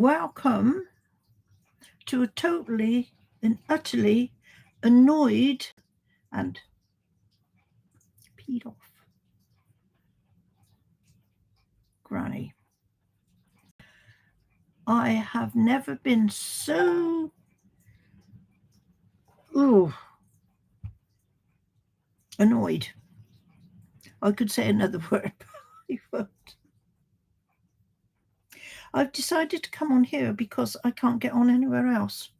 welcome to a totally and utterly annoyed and peed off granny. I have never been so annoyed. I could say another word, but I won't. I've decided to come on here because I can't get on anywhere else.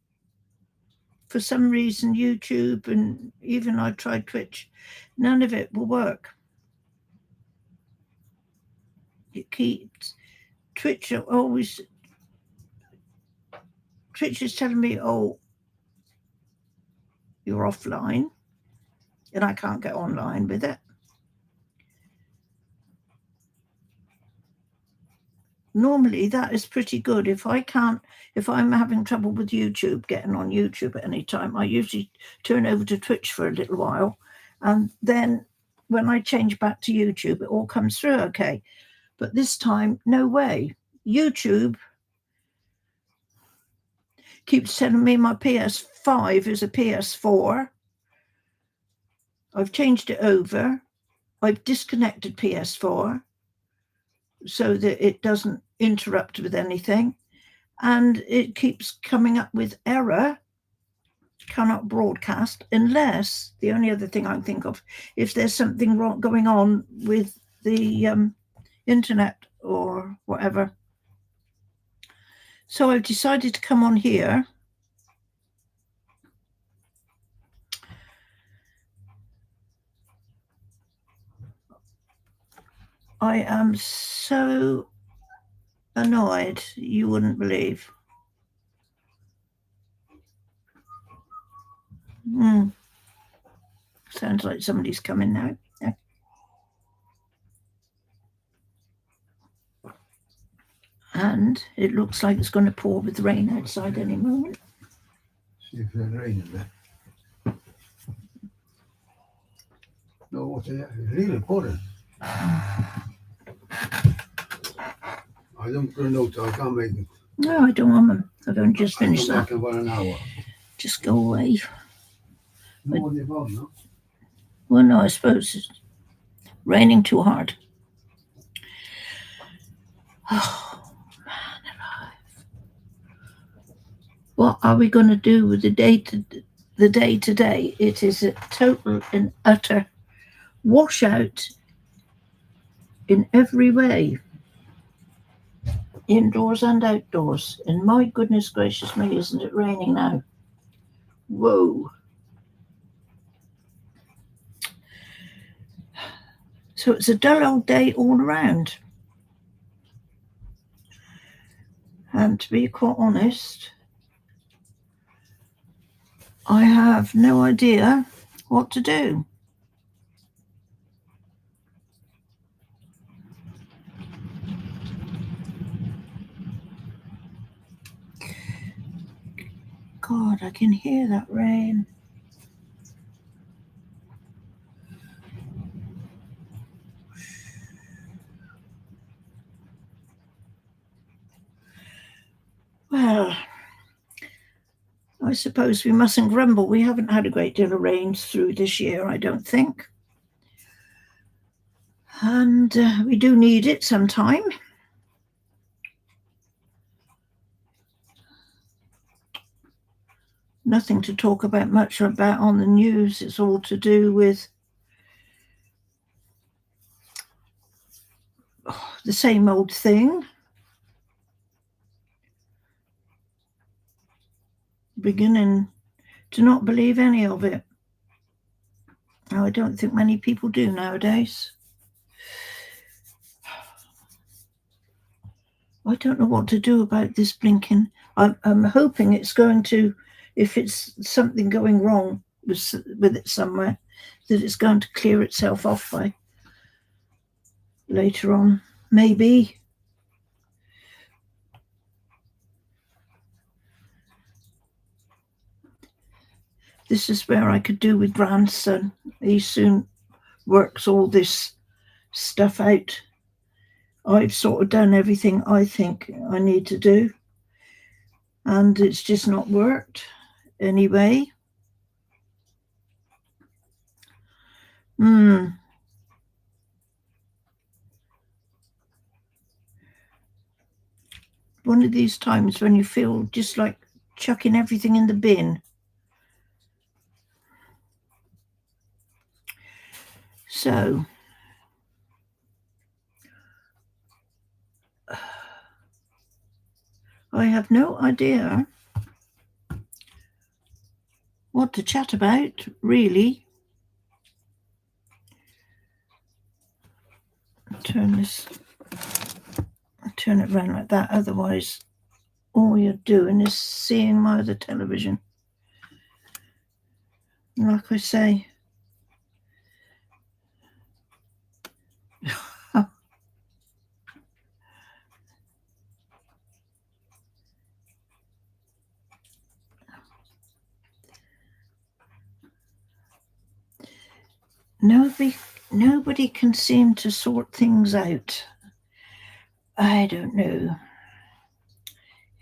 For some reason, YouTube and even I tried Twitch, none of it will work. It keeps Twitch is telling me, oh, you're offline, and I can't get online with it. Normally that is pretty good. If I'm having trouble with YouTube, getting on YouTube at any time, I usually turn over to Twitch for a little while, and then when I change back to YouTube, it all comes through okay. But this time, no way. YouTube keeps telling me my PS5 is a PS4. I've changed it over. I've disconnected PS4 so that it doesn't interrupt with anything. And it keeps coming up with error, cannot broadcast, unless the only other thing I can think of, if there's something wrong going on with the internet or whatever. So I've decided to come on here. I am so annoyed, you wouldn't believe. Sounds like somebody's coming now. And it looks like it's going to pour with rain outside any moment. See if there's rain in there. No water yet. It's really pouring. I don't put a note, I can't make it. No, I don't want them. I've only just finished that. Back in about an hour. Just go away. No more than about, no? Well, no, I suppose it's raining too hard. Oh, man alive. What are we going to do with the day today? It is a total and utter washout in every way. Indoors and outdoors. And my goodness gracious me, isn't it raining now? Whoa. So it's a dull old day all around. And to be quite honest, I have no idea what to do. God, I can hear that rain. Well, I suppose we mustn't grumble. We haven't had a great deal of rains through this year, I don't think. And we do need it sometime. Nothing to talk about much about on the news. It's all to do with the same old thing. Beginning to not believe any of it. Now, I don't think many people do nowadays. I don't know what to do about this blinking. I'm hoping it's going to, if it's something going wrong with it somewhere, that it's going to clear itself off by later on, maybe. This is where I could do with grandson. He soon works all this stuff out. I've sort of done everything I think I need to do. and it's just not worked anyway. One of these times when you feel just like chucking everything in the bin. So I have no idea what to chat about, really. Turn it around like that, otherwise all you're doing is seeing my other television. Like I say, nobody can seem to sort things out. I don't know.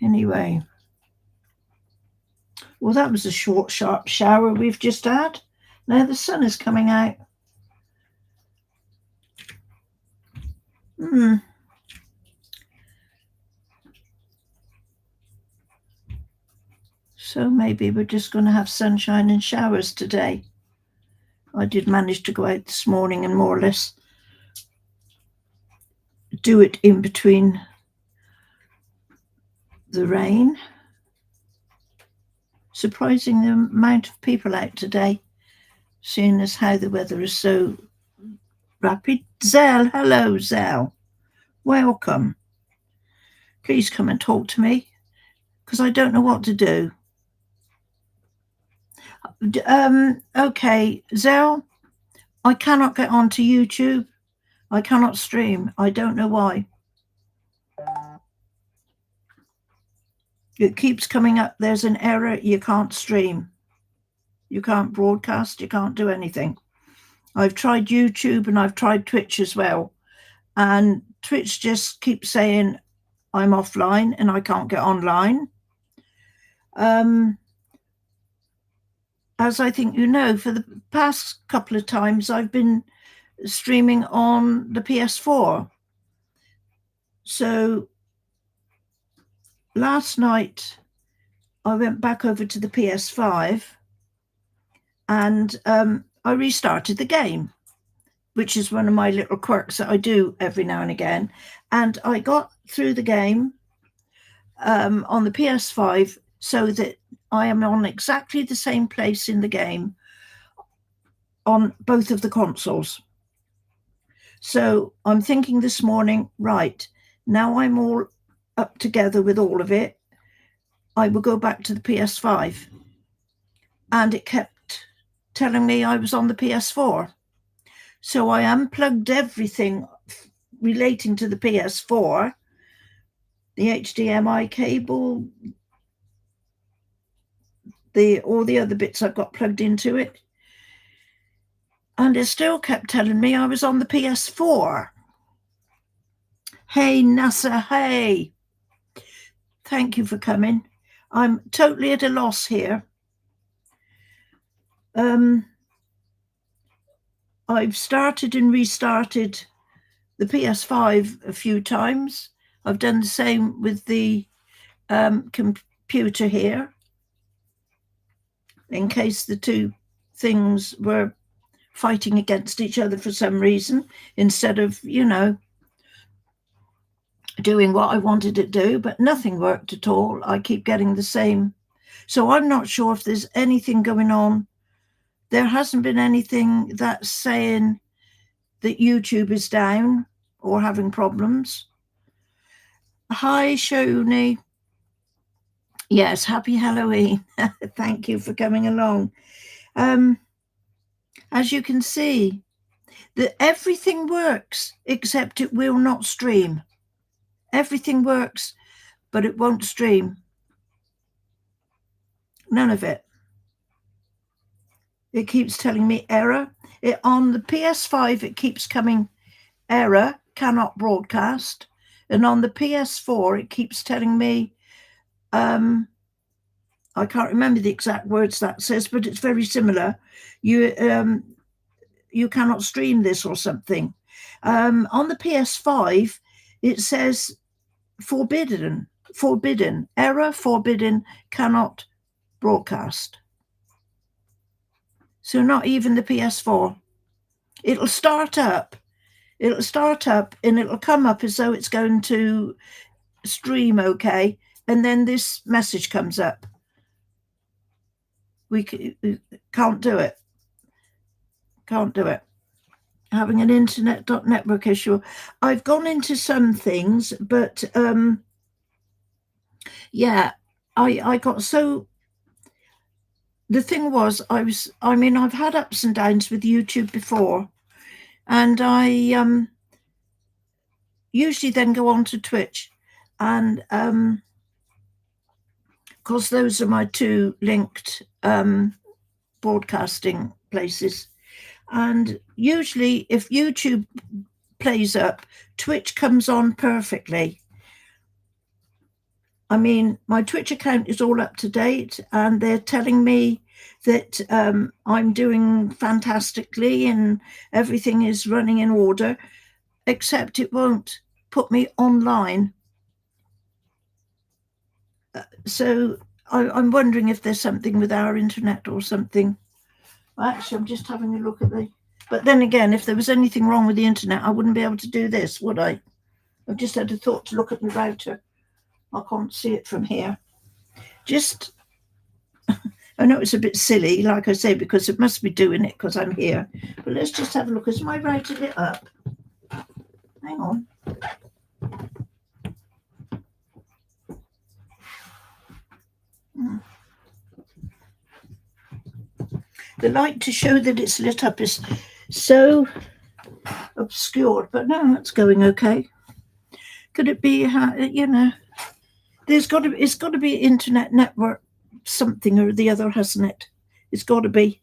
Anyway, well, that was a short, sharp shower we've just had. Now the sun is coming out. So maybe we're just going to have sunshine and showers today. I did manage to go out this morning and more or less do it in between the rain. Surprising the amount of people out today, seeing as how the weather is so rapid. Zell, hello, Zell. Welcome. Please come and talk to me, because I don't know what to do. Okay, Zell, I cannot get onto YouTube. I cannot stream. I don't know why. It keeps coming up. There's an error. You can't stream. You can't broadcast. You can't do anything. I've tried YouTube and I've tried Twitch as well. And Twitch just keeps saying I'm offline and I can't get online. As I think you know, for the past couple of times I've been streaming on the PS4. So last night I went back over to the PS5 and I restarted the game, which is one of my little quirks that I do every now and again. And I got through the game on the PS5 so that I am on exactly the same place in the game on both of the consoles. So I'm thinking this morning, right, now I'm all up together with all of it, I will go back to the PS5. And it kept telling me I was on the PS4. So I unplugged everything relating to the PS4, the HDMI cable, all the other bits I've got plugged into it. And it still kept telling me I was on the PS4. Hey, NASA, hey. Thank you for coming. I'm totally at a loss here. I've started and restarted the PS5 a few times. I've done the same with the computer here, in case the two things were fighting against each other for some reason, instead of, doing what I wanted it to do, but nothing worked at all. I keep getting the same. So I'm not sure if there's anything going on. There hasn't been anything that's saying that YouTube is down or having problems. Hi, Shoni. Yes, happy Halloween. Thank you for coming along. As you can see, that everything works except it will not stream. Everything works, but it won't stream. None of it. It keeps telling me error. On the PS5, it keeps coming error, cannot broadcast. And on the PS4, it keeps telling me I can't remember the exact words that says, but it's very similar. You cannot stream this or something. On the PS5, it says forbidden, error, forbidden, cannot broadcast. So not even the PS4. It'll start up and it'll come up as though it's going to stream okay, and then this message comes up. We can't do it. Having an internet.network issue. I've gone into some things, but yeah, I got so. The thing was, I've had ups and downs with YouTube before, and I usually then go on to Twitch, and of course those are my two linked broadcasting places. And usually if YouTube plays up, Twitch comes on perfectly. I mean, my Twitch account is all up to date, and they're telling me that I'm doing fantastically and everything is running in order, except it won't put me online. So I'm wondering if there's something with our internet or something. Actually, I'm just having a look at but then again, if there was anything wrong with the internet, I wouldn't be able to do this, would I? I've just had a thought to look at my router. I can't see it from here. I know it's a bit silly, like I say, because it must be doing it because I'm here. But let's just have a look. Is my router lit up? Hang on. The light to show that it's lit up is so obscured, but no, that's going okay. Could it be, it's got to be internet network something or the other, hasn't it? It's got to be.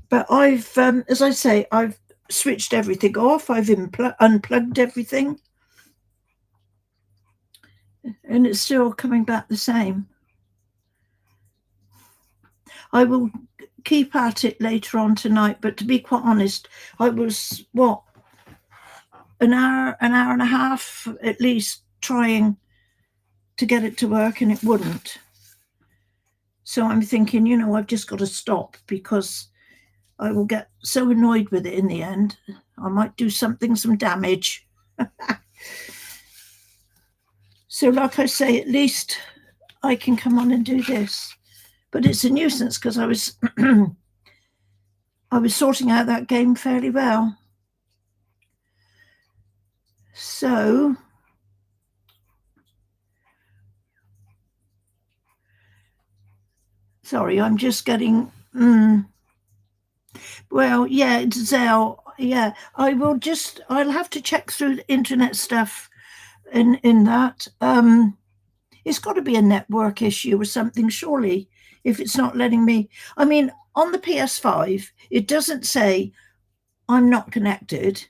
But I've, as I say, I've switched everything off. I've unplugged everything, and it's still coming back the same. I will keep at it later on tonight, but to be quite honest, I was an hour and a half at least trying to get it to work, and it wouldn't. So I'm thinking, I've just got to stop, because I will get so annoyed with it in the end. I might do some damage. So like I say, at least I can come on and do this. But it's a nuisance because I was I was sorting out that game fairly well. So sorry, I'm just getting well, yeah, it's Zell. Yeah, I'll have to check through the internet stuff in that. It's got to be a network issue or something, surely, if it's not letting me. I mean, on the PS5, it doesn't say I'm not connected.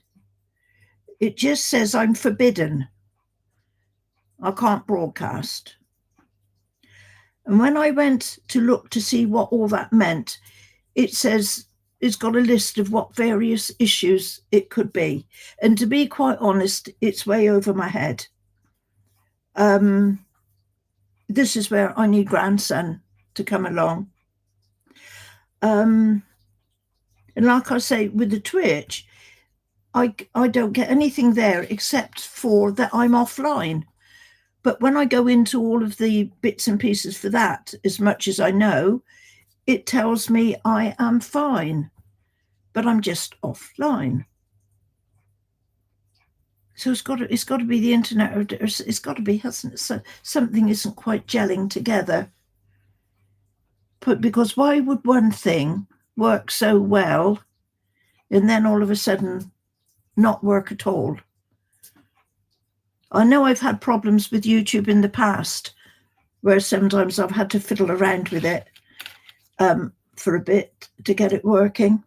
It just says I'm forbidden. I can't broadcast. And when I went to look to see what all that meant, it says it's got a list of what various issues it could be. And to be quite honest, it's way over my head. This is where I need grandson to come along. And like I say, with the Twitch, I don't get anything there except for that I'm offline. But when I go into all of the bits and pieces for that, as much as I know, it tells me I am fine, but I'm just offline. So it's got to be the internet. It's got to be, hasn't it? So something isn't quite gelling together. But because why would one thing work so well and then all of a sudden not work at all? I know I've had problems with YouTube in the past where sometimes I've had to fiddle around with it for a bit to get it working.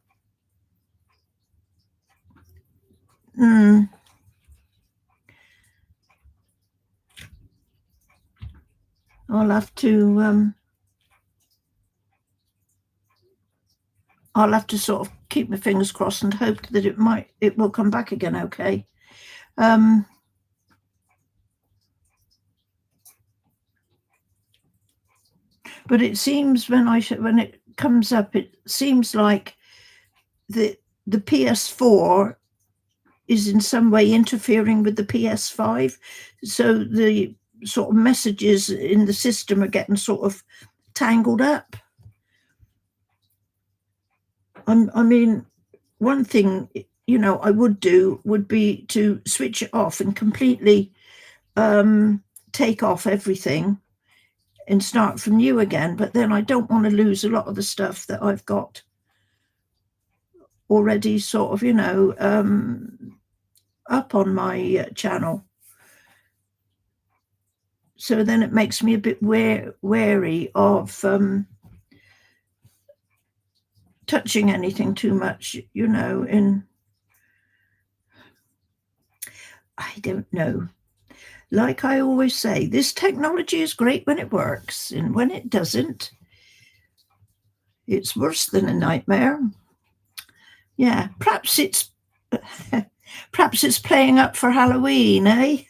I'll have to sort of keep my fingers crossed and hope that it will come back again okay. But it seems when it comes up, it seems like the PS4 is in some way interfering with the PS5, so the sort of messages in the system are getting sort of tangled up. I mean, one thing, you know, I would do would be to switch it off and completely take off everything and start from new again. But then I don't want to lose a lot of the stuff that I've got already sort of, you know, up on my channel. So then it makes me a bit wary of touching anything too much, you know, I don't know. Like I always say, this technology is great when it works, and when it doesn't, it's worse than a nightmare. Yeah, perhaps it's playing up for Halloween, eh?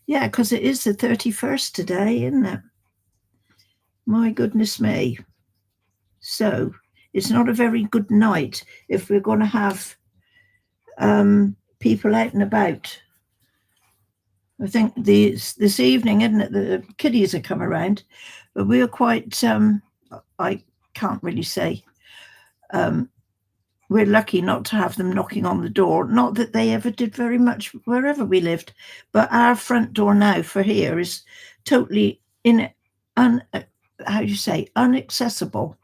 Yeah, because it is the 31st today, isn't it? My goodness me. So it's not a very good night if we're going to have people out and about. I think this evening, isn't it, the kiddies are come around, but we're quite, I can't really say, we're lucky not to have them knocking on the door. Not that they ever did very much wherever we lived, but our front door now for here is totally unaccessible,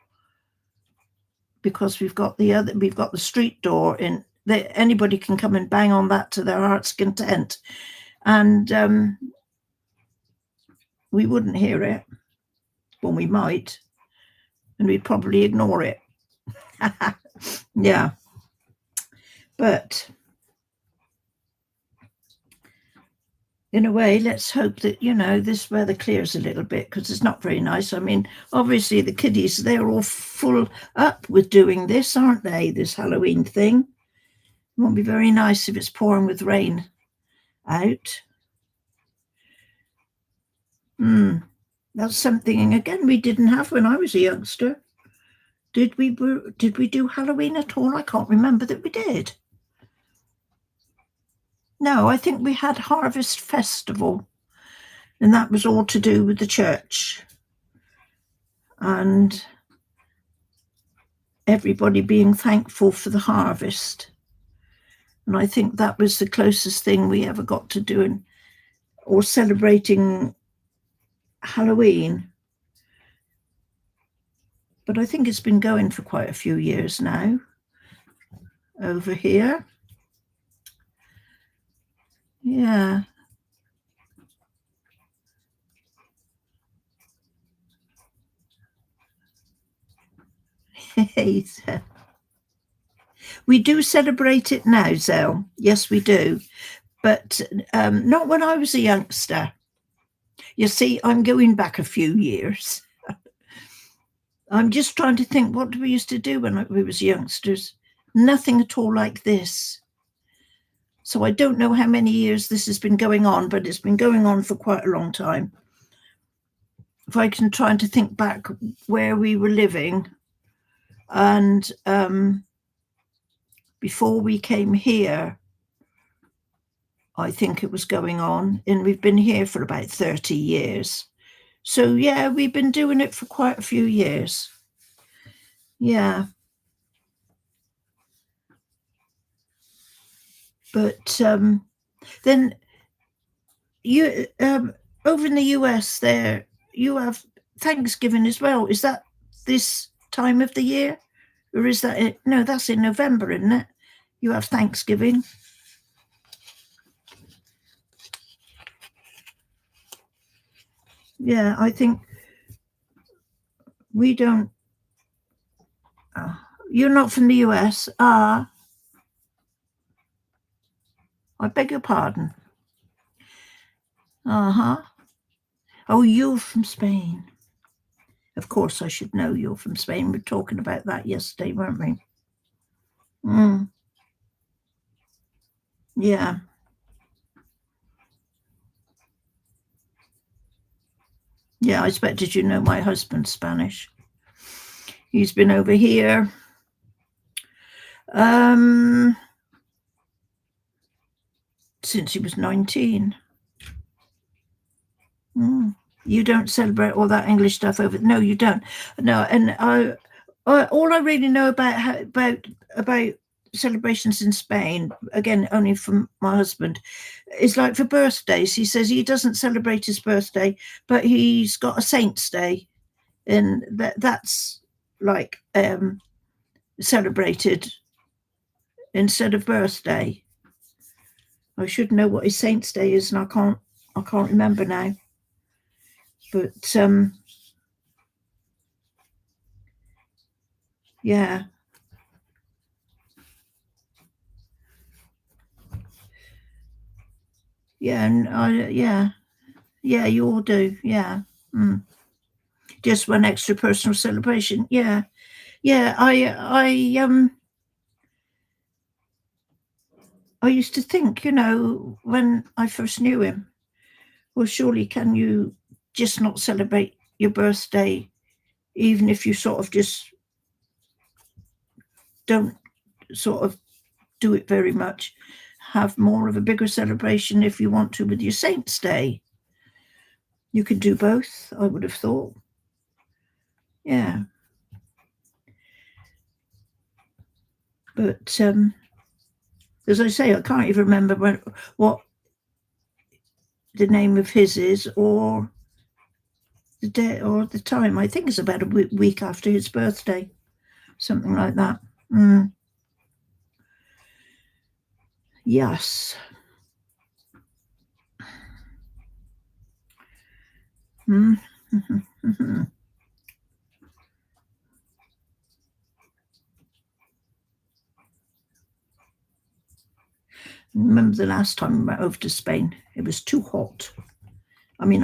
because we've got the street door in that anybody can come and bang on that to their heart's content, and we wouldn't hear it. Well, we might, and we'd probably ignore it. Yeah, but in a way, let's hope that, you know, this weather clears a little bit, because it's not very nice. I mean, obviously the kiddies, they're all full up with doing this, aren't they? This Halloween thing. It won't be very nice if it's pouring with rain out. That's something, again, we didn't have when I was a youngster. Did we do Halloween at all? I can't remember that we did. No, I think we had Harvest Festival, and that was all to do with the church and everybody being thankful for the harvest. And I think that was the closest thing we ever got to doing or celebrating Halloween. But I think it's been going for quite a few years now over here. Yeah. We do celebrate it now, Zell. Yes, we do. But not when I was a youngster. You see, I'm going back a few years. I'm just trying to think, what we used to do when we was youngsters? Nothing at all like this. So I don't know how many years this has been going on, but it's been going on for quite a long time. If I can try to think back where we were living, and before we came here, I think it was going on, and we've been here for about 30 years. So yeah, we've been doing it for quite a few years. Yeah. But then you over in the US there, you have Thanksgiving as well. Is that this time of the year? Or is that it? No, that's in November, isn't it? You have Thanksgiving. Yeah, I think we don't. You're not from the US. I beg your pardon. Oh, you're from Spain. Of course, I should know you're from Spain. We were talking about that yesterday, weren't we? Yeah. Yeah, I expected you know my husband's Spanish. He's been over here. Since he was 19. You don't celebrate all that English stuff over. No, you don't. No, and all I really know about celebrations in Spain, again, only from my husband, is like for birthdays. He says he doesn't celebrate his birthday, but he's got a saint's day, and that's like celebrated instead of birthday. I should know what his saint's day is, and I can't remember now. But yeah. Yeah, and yeah, you all do. Yeah. Just one extra personal celebration. Yeah. Yeah, I used to think, when I first knew him, well, surely can you just not celebrate your birthday, even if you sort of just don't sort of do it very much? Have more of a bigger celebration if you want to with your Saint's Day. You could do both, I would have thought. Yeah. But as I say, I can't even remember what the name of his is or the day or the time. I think it's about a week after his birthday, something like that. Yes. Remember the last time we went over to Spain? It was too hot. I mean,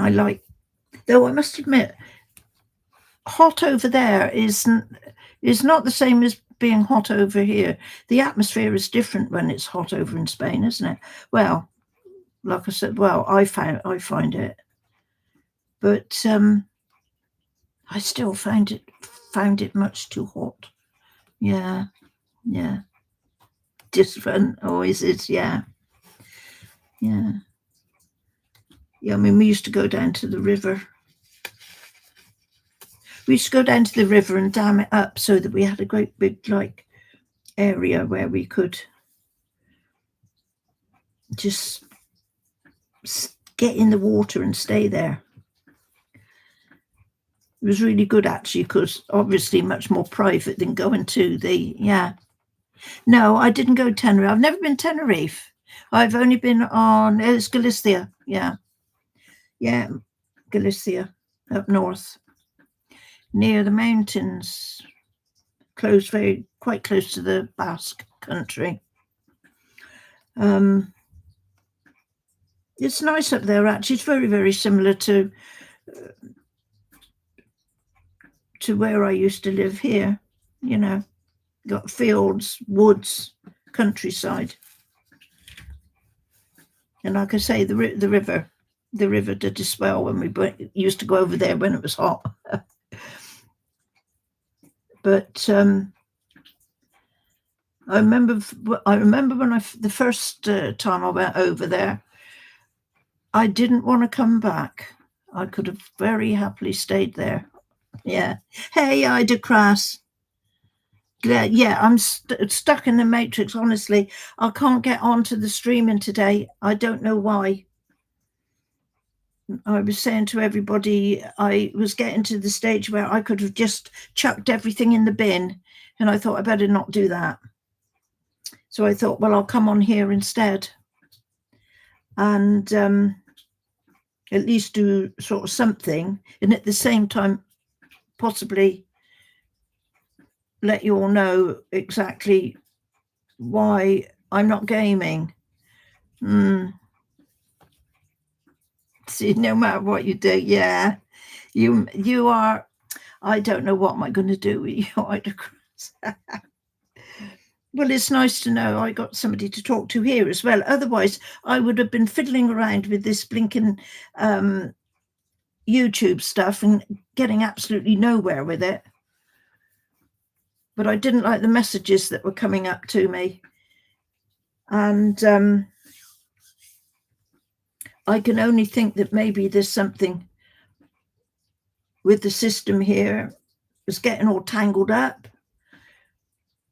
though I must admit, hot over there is not the same as being hot over here. The atmosphere is different when it's hot over in Spain, isn't it? Well, like I said, I find it, but I still found it much too hot. Yeah. Different always is. Yeah. I mean, we used to go down to the river. We used to go down to the river and dam it up so that we had a great big area where we could just get in the water and stay there. It was really good, actually, because obviously much more private than going to No, I didn't go to Tenerife. I've never been to Tenerife. I've only been it's Galicia. Yeah, Galicia, up north, near the mountains, quite close to the Basque country. It's nice up there, actually. It's very, very similar to where I used to live here. Got fields, woods, countryside. And like I say, the river did as well when we used to go over there when it was hot. But I remember when the first time I went over there, I didn't want to come back. I could have very happily stayed there. Yeah. Hey, Ida Crass. Yeah, I'm stuck in the matrix, honestly. I can't get onto the streaming today. I don't know why. I was saying to everybody, I was getting to the stage where I could have just chucked everything in the bin, and I thought I better not do that. So I thought, well, I'll come on here instead and at least do sort of something, and at the same time possibly let you all know exactly why I'm not gaming. See, no matter what you do, yeah, you are. I don't know what am I going to do with you, Idacross. Well, it's nice to know I got somebody to talk to here as well. Otherwise, I would have been fiddling around with this blinking YouTube stuff and getting absolutely nowhere with it. But I didn't like the messages that were coming up to me. And I can only think that maybe there's something with the system here. It's getting all tangled up.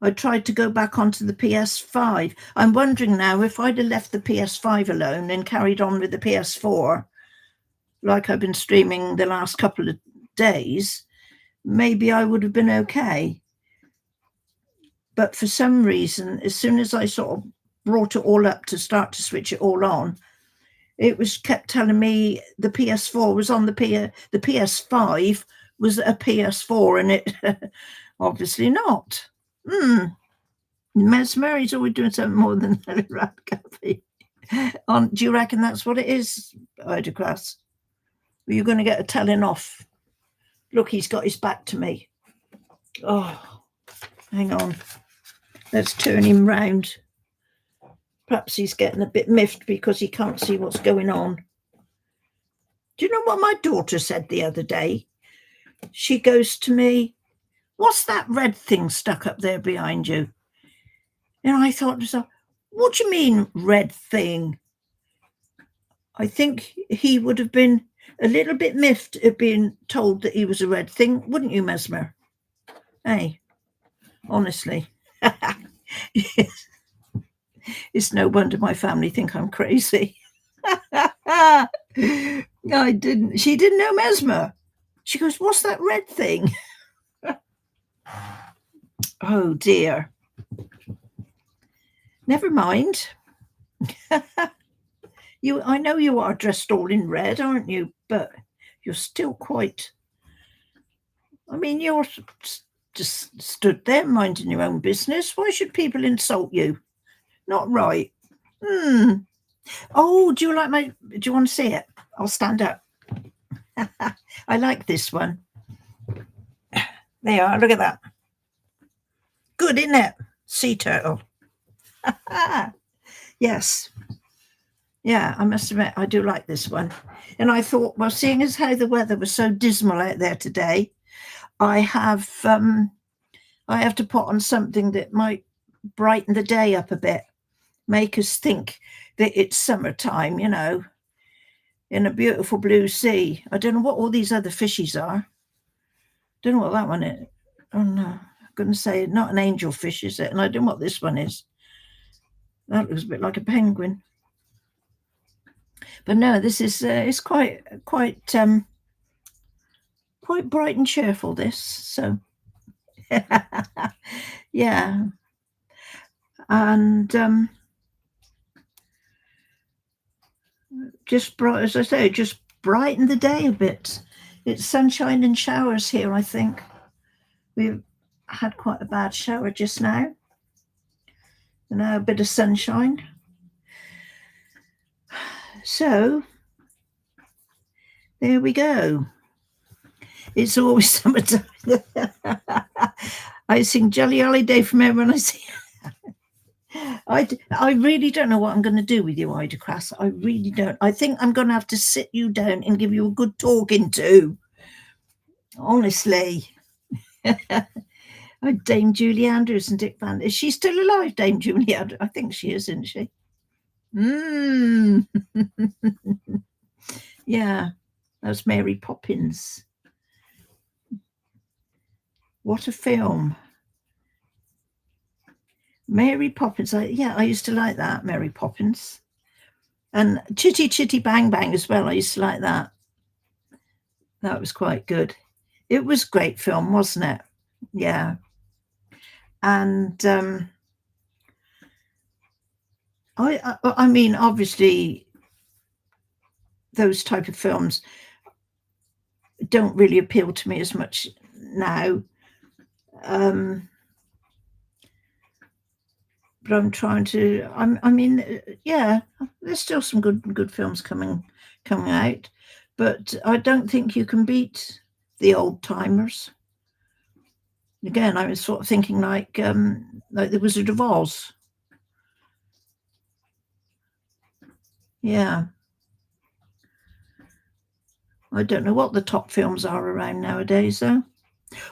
I tried to go back onto the PS5. I'm wondering now if I'd have left the PS5 alone and carried on with the PS4, like I've been streaming the last couple of days, maybe I would have been okay. But for some reason, as soon as I sort of brought it all up to start to switch it all on, it was kept telling me the PS4 was on the PS5 was a PS4, and it obviously not. Mesmer, he's always doing something more than that around Kathy. Do you reckon that's what it is, Idacross? Are you going to get a telling off? Look, he's got his back to me. Oh, hang on. Let's turn him round. Perhaps he's getting a bit miffed because he can't see what's going on. Do you know what my daughter said the other day? She goes to me, "What's that red thing stuck up there behind you?" And I thought to myself, what do you mean, red thing? I think he would have been a little bit miffed at being told that he was a red thing, wouldn't you, Mesmer? Hey, honestly. It's no wonder my family think I'm crazy. I didn't. She didn't know Mesmer. She goes, "What's that red thing?" Oh dear. Never mind. I know you are dressed all in red, aren't you? But you're still quite. I mean, you're just stood there minding your own business. Why should people insult you? Not right. Oh, do you want to see it? I'll stand up. I like this one. There you are. Look at that. Good, isn't it? Sea turtle. Yes. Yeah, I must admit, I do like this one. And I thought, well, seeing as how the weather was so dismal out there today, I have to put on something that might brighten the day up a bit, make us think that it's summertime, in a beautiful blue sea. I don't know what all these other fishies are. Don't know what that one is. Oh no, I'm going to say not an angelfish, is it? And I don't know what this one is. That looks a bit like a penguin. But no, this is it's quite bright and cheerful. This, so yeah, and just bright, as I say, just brighten the day a bit. It's sunshine and showers here. I think we've had quite a bad shower just now. And now a bit of sunshine. So there we go. It's always summertime. I sing Jolly Holiday from here when I see. I really don't know what I'm going to do with you, Idacross. I really don't. I think I'm going to have to sit you down and give you a good talking to. Honestly. Dame Julie Andrews and Dick Van. Is she still alive, Dame Julie Andrews? I think she is, isn't she? Yeah, that's Mary Poppins. What a film. Mary Poppins. I used to like that, Mary Poppins. And Chitty Chitty Bang Bang as well. I used to like that. That was quite good. It was a great film, wasn't it? Yeah. And I mean, obviously, those type of films don't really appeal to me as much now. But I'm trying to. I mean, yeah, there's still some good films coming coming out, but I don't think you can beat the old timers. Again, I was sort of thinking like The Wizard of Oz. Yeah. I don't know what the top films are around nowadays, though.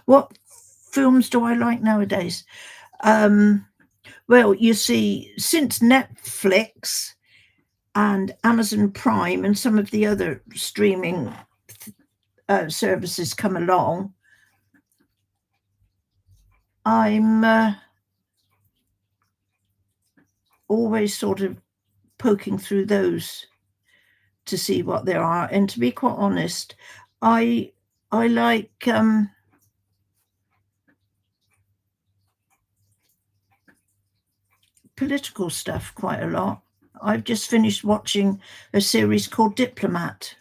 What films do I like nowadays? Well, you see, since Netflix and Amazon Prime and some of the other streaming services come along, I'm always sort of poking through those to see what there are. And to be quite honest, I like political stuff quite a lot. I've just finished watching a series called Diplomat.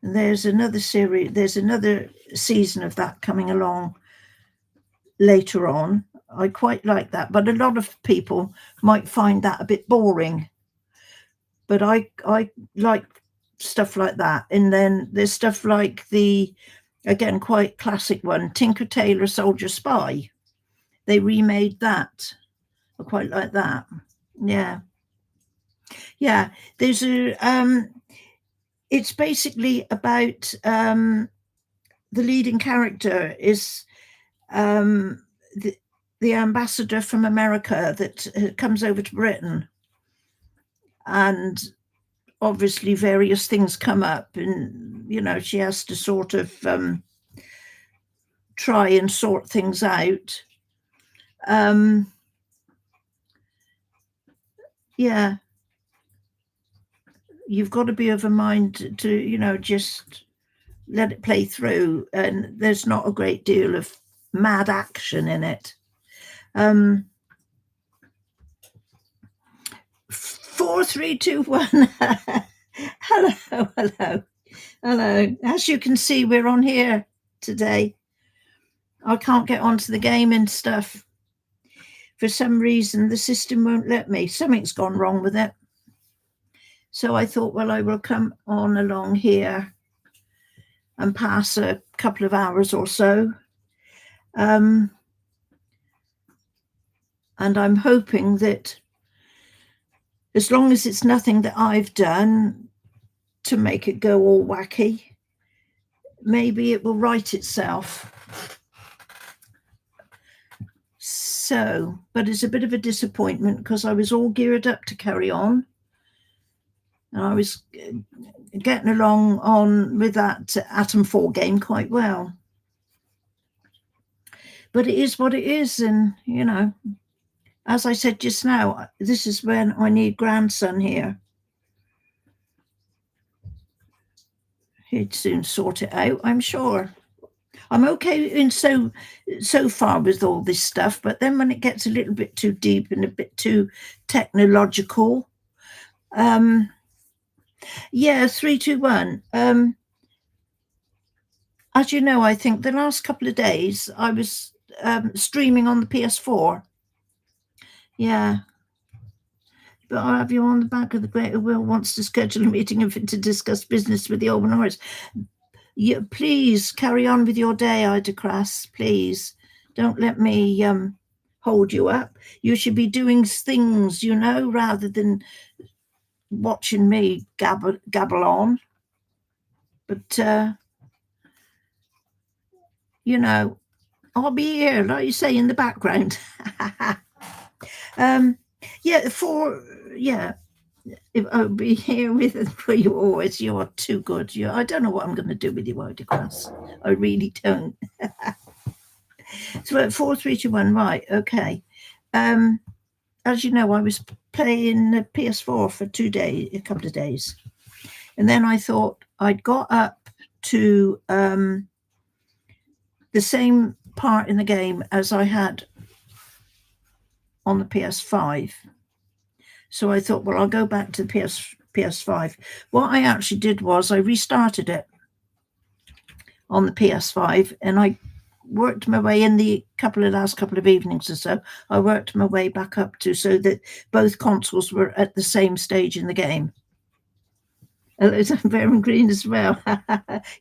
And there's another season of that coming along later on. I quite like that, but a lot of people might find that a bit boring. But I like stuff like that. And then there's stuff like the, again, quite classic one, Tinker Tailor Soldier Spy. They remade that. I quite like that. Yeah. Yeah. There's it's basically about the leading character is the ambassador from America that comes over to Britain, and obviously various things come up, and she has to sort of try and sort things out. Yeah, you've got to be of a mind to just let it play through, and there's not a great deal of mad action in it. 4, 3, 2, 1. Hello. As you can see, we're on here today. I can't get onto the game and stuff. For some reason, the system won't let me. Something's gone wrong with it. So I thought, well, I will come on along here and pass a couple of hours or so. And I'm hoping that as long as it's nothing that I've done to make it go all wacky, maybe it will right itself. So, but it's a bit of a disappointment because I was all geared up to carry on. And I was getting along on with that Atom 4 game quite well. But it is what it is. And, as I said just now, this is when I need grandson here. He'd soon sort it out, I'm sure. I'm okay in so far with all this stuff, but then when it gets a little bit too deep and a bit too technological, yeah, 3, 2, 1. As you know, I think the last couple of days I was streaming on the PS4. Yeah. But I'll have you on the back of the Greater Will wants to schedule a meeting to discuss business with the Old Norris. Please carry on with your day, Ida Crass. Please don't let me hold you up. You should be doing things, rather than watching me gabble on. But I'll be here, like you say, in the background. I'll be here for you always. You are too good. I don't know what I'm going to do with you, Ida Crass. I really don't. So at 4, 3, 2, 1, right, okay. As you know, I was playing the PS4 for a couple of days. And then I thought I'd got up to the same part in the game as I had on the PS5. So I thought, well, I'll go back to the PS5. What I actually did was I restarted it on the PS5, and I worked my way in the last couple of evenings or so. I worked my way back up to so that both consoles were at the same stage in the game. I'm wearing green as well.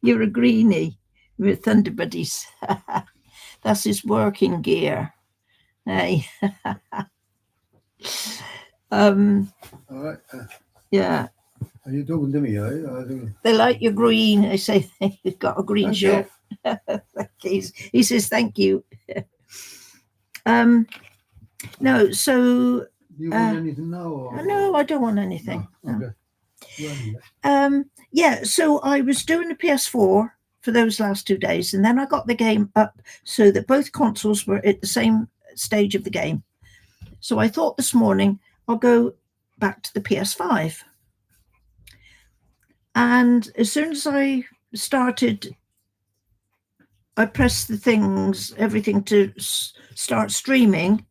You're a greenie. We're Thunder Buddies. That's his working gear. Hey. All right. Yeah. Are you talking to me? I think. They like your green. They say you've got a green Thank shirt. He says thank you. No, so Do you want anything now? Or? no, I don't want anything. No. Okay. Well, Yeah, so I was doing the PS4 for those last 2 days, and then I got the game up so that both consoles were at the same stage of the game. So I thought this morning I'll go back to the PS5. And as soon as I started, I pressed the things, everything to start streaming.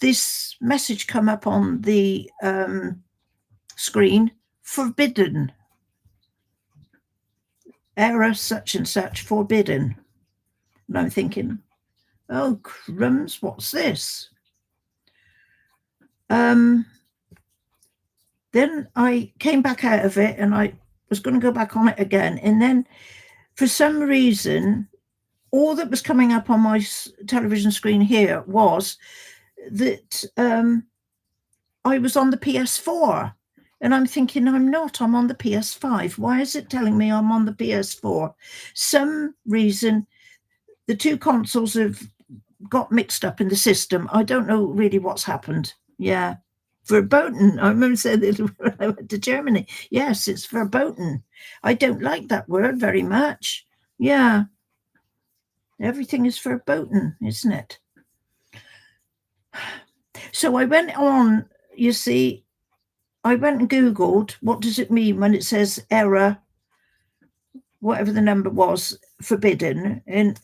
This message come up on the screen: forbidden. Error such and such, forbidden. And I'm thinking, oh crumbs, what's this? Then I came back out of it and I was going to go back on it again. And then for some reason, all that was coming up on my television screen here was that I was on the PS4. And I'm thinking, I'm not, I'm on the PS5. Why is it telling me I'm on the PS4? Some reason the two consoles have got mixed up in the system. I don't know really what's happened. Yeah. Verboten. I remember saying that when I went to Germany. Yes, it's verboten. I don't like that word very much. Yeah. Everything is verboten, isn't it? So I went on, you see, I went and Googled, what does it mean when it says error, whatever the number was, forbidden? And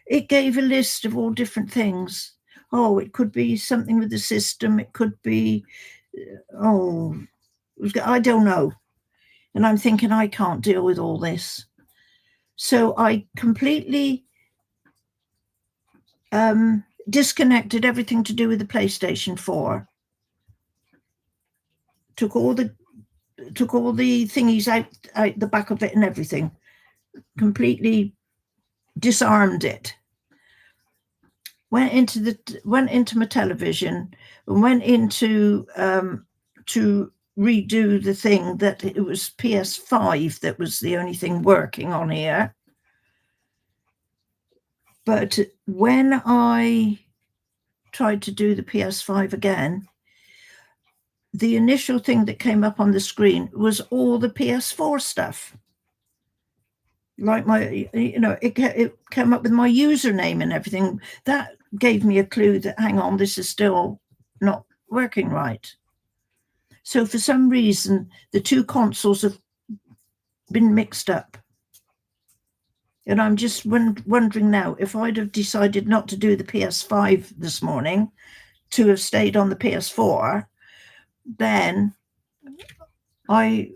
it gave a list of all different things. Oh, it could be something with the system. It could be, I don't know. And I'm thinking, I can't deal with all this. So I completely disconnected everything to do with the PlayStation 4. Took all the thingies out the back of it and everything. Completely disarmed it. Went into my television and went into to redo the thing that it was PS5 that was the only thing working on here. But when I tried to do the PS5 again, the initial thing that came up on the screen was all the PS4 stuff. Like it came up with my username and everything. That gave me a clue that, hang on, this is still not working right. So for some reason, the two consoles have been mixed up. And I'm just wondering now, if I'd have decided not to do the PS5 this morning, to have stayed on the PS4, then I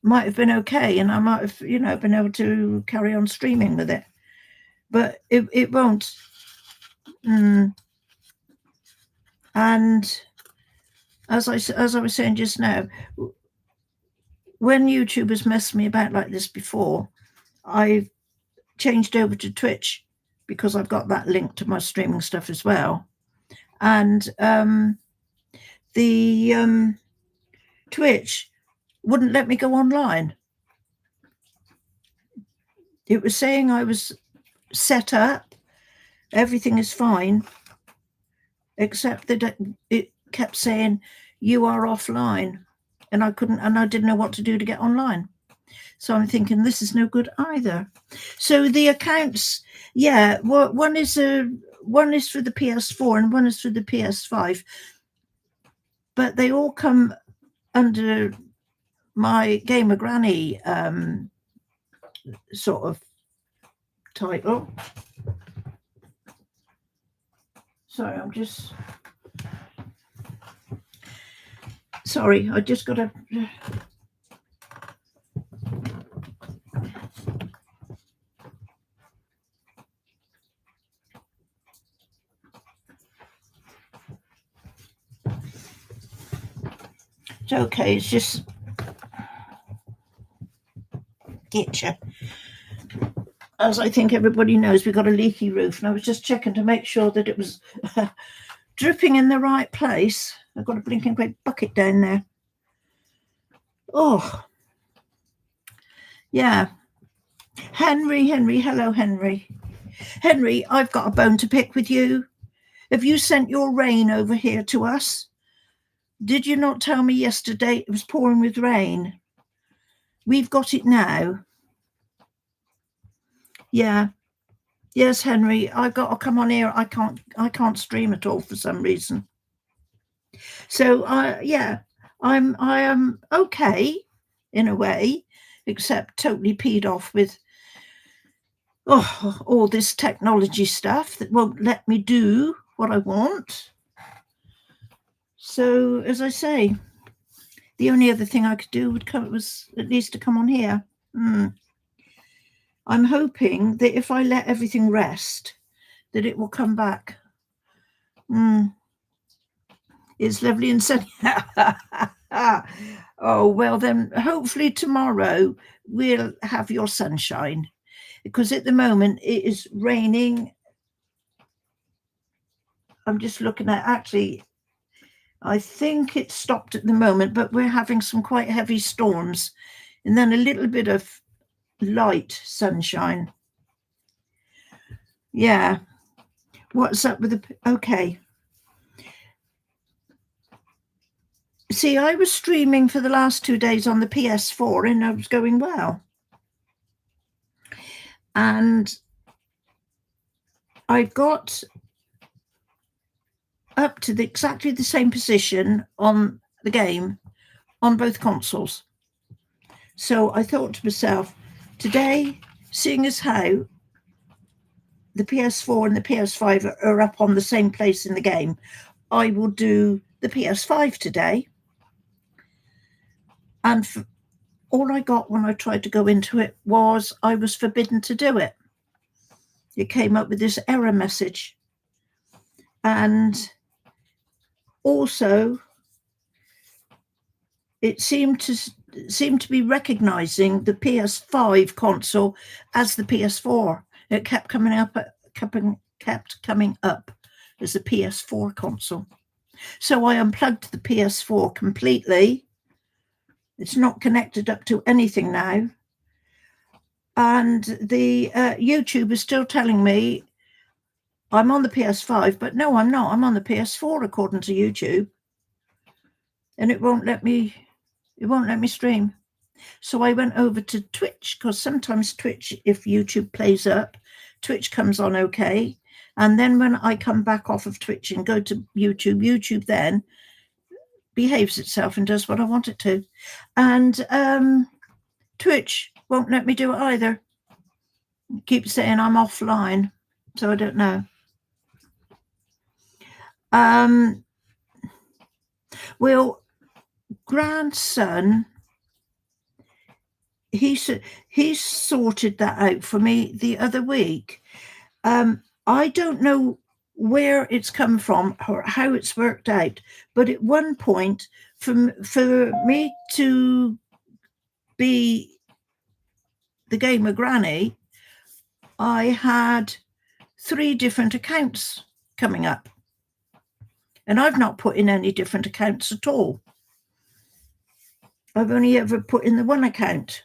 might have been okay, and I might have, been able to carry on streaming with it. But it won't. And as I was saying just now, when YouTube has messed me about like this before, I've changed over to Twitch because I've got that link to my streaming stuff as well. And the Twitch wouldn't let me go online. It was saying I was set up, everything is fine, except that it kept saying you are offline, and I didn't know what to do to get online. So I'm thinking this is no good either. So the accounts, yeah, one is for the PS4 and one is for the PS5, but they all come under my TheGamerGranni sort of title. Sorry, I just got to. It's okay, it's just. get you. As I think everybody knows, we've got a leaky roof, and I was just checking to make sure that it was dripping in the right place. I've got a blinking great bucket down there. Oh, yeah. Henry, hello, Henry. Henry, I've got a bone to pick with you. Have you sent your rain over here to us? Did you not tell me yesterday it was pouring with rain? We've got it now. Yeah. Yes, Henry, I've got to come on here. I can't stream at all for some reason. So yeah, I am okay in a way, except totally peed off with all this technology stuff that won't let me do what I want. So as I say, the only other thing I could do was at least to come on here. I'm hoping that if I let everything rest, that it will come back. It's lovely and sunny. Oh, well then, hopefully tomorrow we'll have your sunshine, because at the moment it is raining. I'm just looking at, actually, I think it stopped at the moment, but we're having some quite heavy storms and then a little bit of light sunshine. Yeah. What's up with okay. See, I was streaming for the last 2 days on the PS4 and I was going well. And I got up to exactly the same position on the game on both consoles. So I thought to myself, today, seeing as how the PS4 and the PS5 are up on the same place in the game, I will do the PS5 today. And all I got when I tried to go into it was I was forbidden to do it. It came up with this error message. And also, it seemed to be recognizing the PS5 console as the PS4. It kept coming up as the PS4 console. So I unplugged the PS4 completely. It's not connected up to anything now. And the YouTube is still telling me I'm on the PS5, but no, I'm not. I'm on the PS4 according to YouTube. And it won't let me stream. So I went over to Twitch, because sometimes Twitch, if YouTube plays up, Twitch comes on okay. And then when I come back off of Twitch and go to YouTube, YouTube then behaves itself and does what I want it to. And Twitch won't let me do it either. It keeps saying I'm offline, so I don't know. Well, grandson, he sorted that out for me the other week. I don't know where it's come from or how it's worked out, but at one point, for me to be the Gamer Granny, I had 3 different accounts coming up. And I've not put in any different accounts at all. I've only ever put in the one account.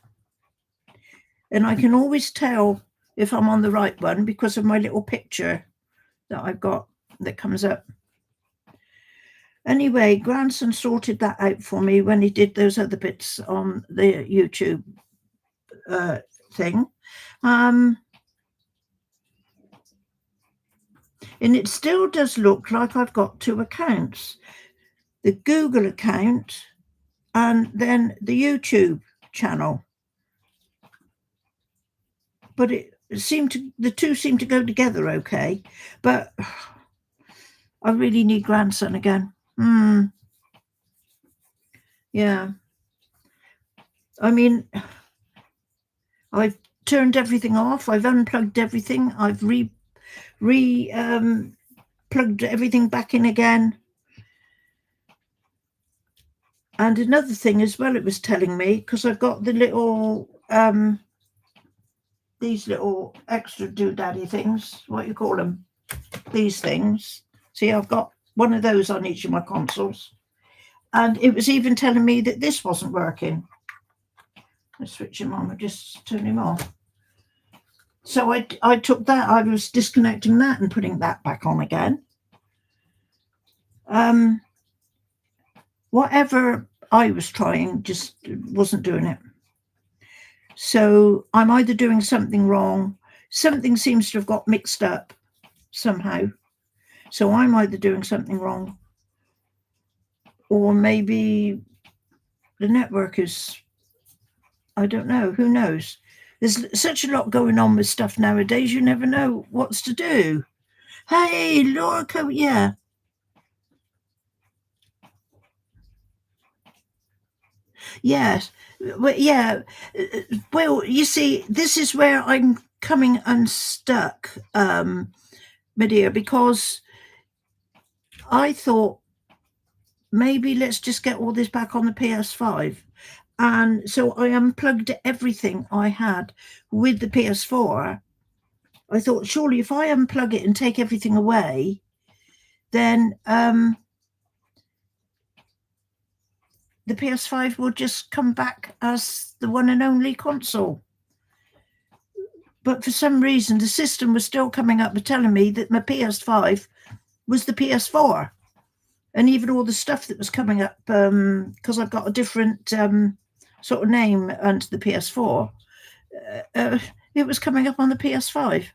And I can always tell if I'm on the right one because of my little picture that I've got that comes up. Anyway, grandson sorted that out for me when he did those other bits on the YouTube thing. And it still does look like I've got 2 accounts. The Google account and then the YouTube channel. But the 2 seem to go together okay. But I really need grandson again. Yeah. I mean, I've turned everything off. I've unplugged everything. I've plugged everything back in again. And another thing as well, it was telling me, because I've got the little these little extra doodaddy things. What you call them? These things. See, I've got one of those on each of my consoles. And it was even telling me that this wasn't working. Let's switch him on. I just turn him off. So I took that. I was disconnecting that and putting that back on again. Whatever I was trying just wasn't doing it. So I'm either doing something wrong. Something seems to have got mixed up somehow. So I'm either doing something wrong, or maybe the network is, I don't know, who knows? There's such a lot going on with stuff nowadays, you never know what's to do. Hey, Laura, yeah. Yes. Well, yeah. Well, you see, this is where I'm coming unstuck, my dear, because I thought maybe let's just get all this back on the PS5. And so I unplugged everything I had with the PS4. I thought, surely if I unplug it and take everything away, then the PS5 will just come back as the one and only console. But for some reason, the system was still coming up with telling me that my PS5 was the PS4. And even all the stuff that was coming up, because I've got a different sort of name under the PS4, it was coming up on the PS5.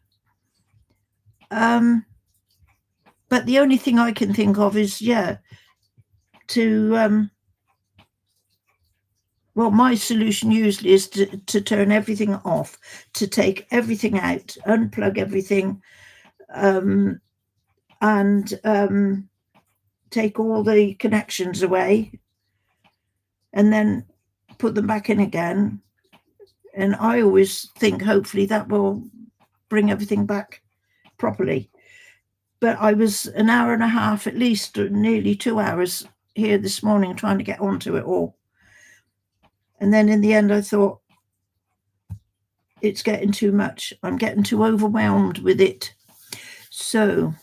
But the only thing I can think of is, to well, my solution usually is to turn everything off, to take everything out, unplug everything, and take all the connections away, and then put them back in again. And I always think hopefully that will bring everything back properly. But I was an hour and a half, at least nearly 2 hours here this morning trying to get onto it all. And then in the end, I thought, it's getting too much. I'm getting too overwhelmed with it. So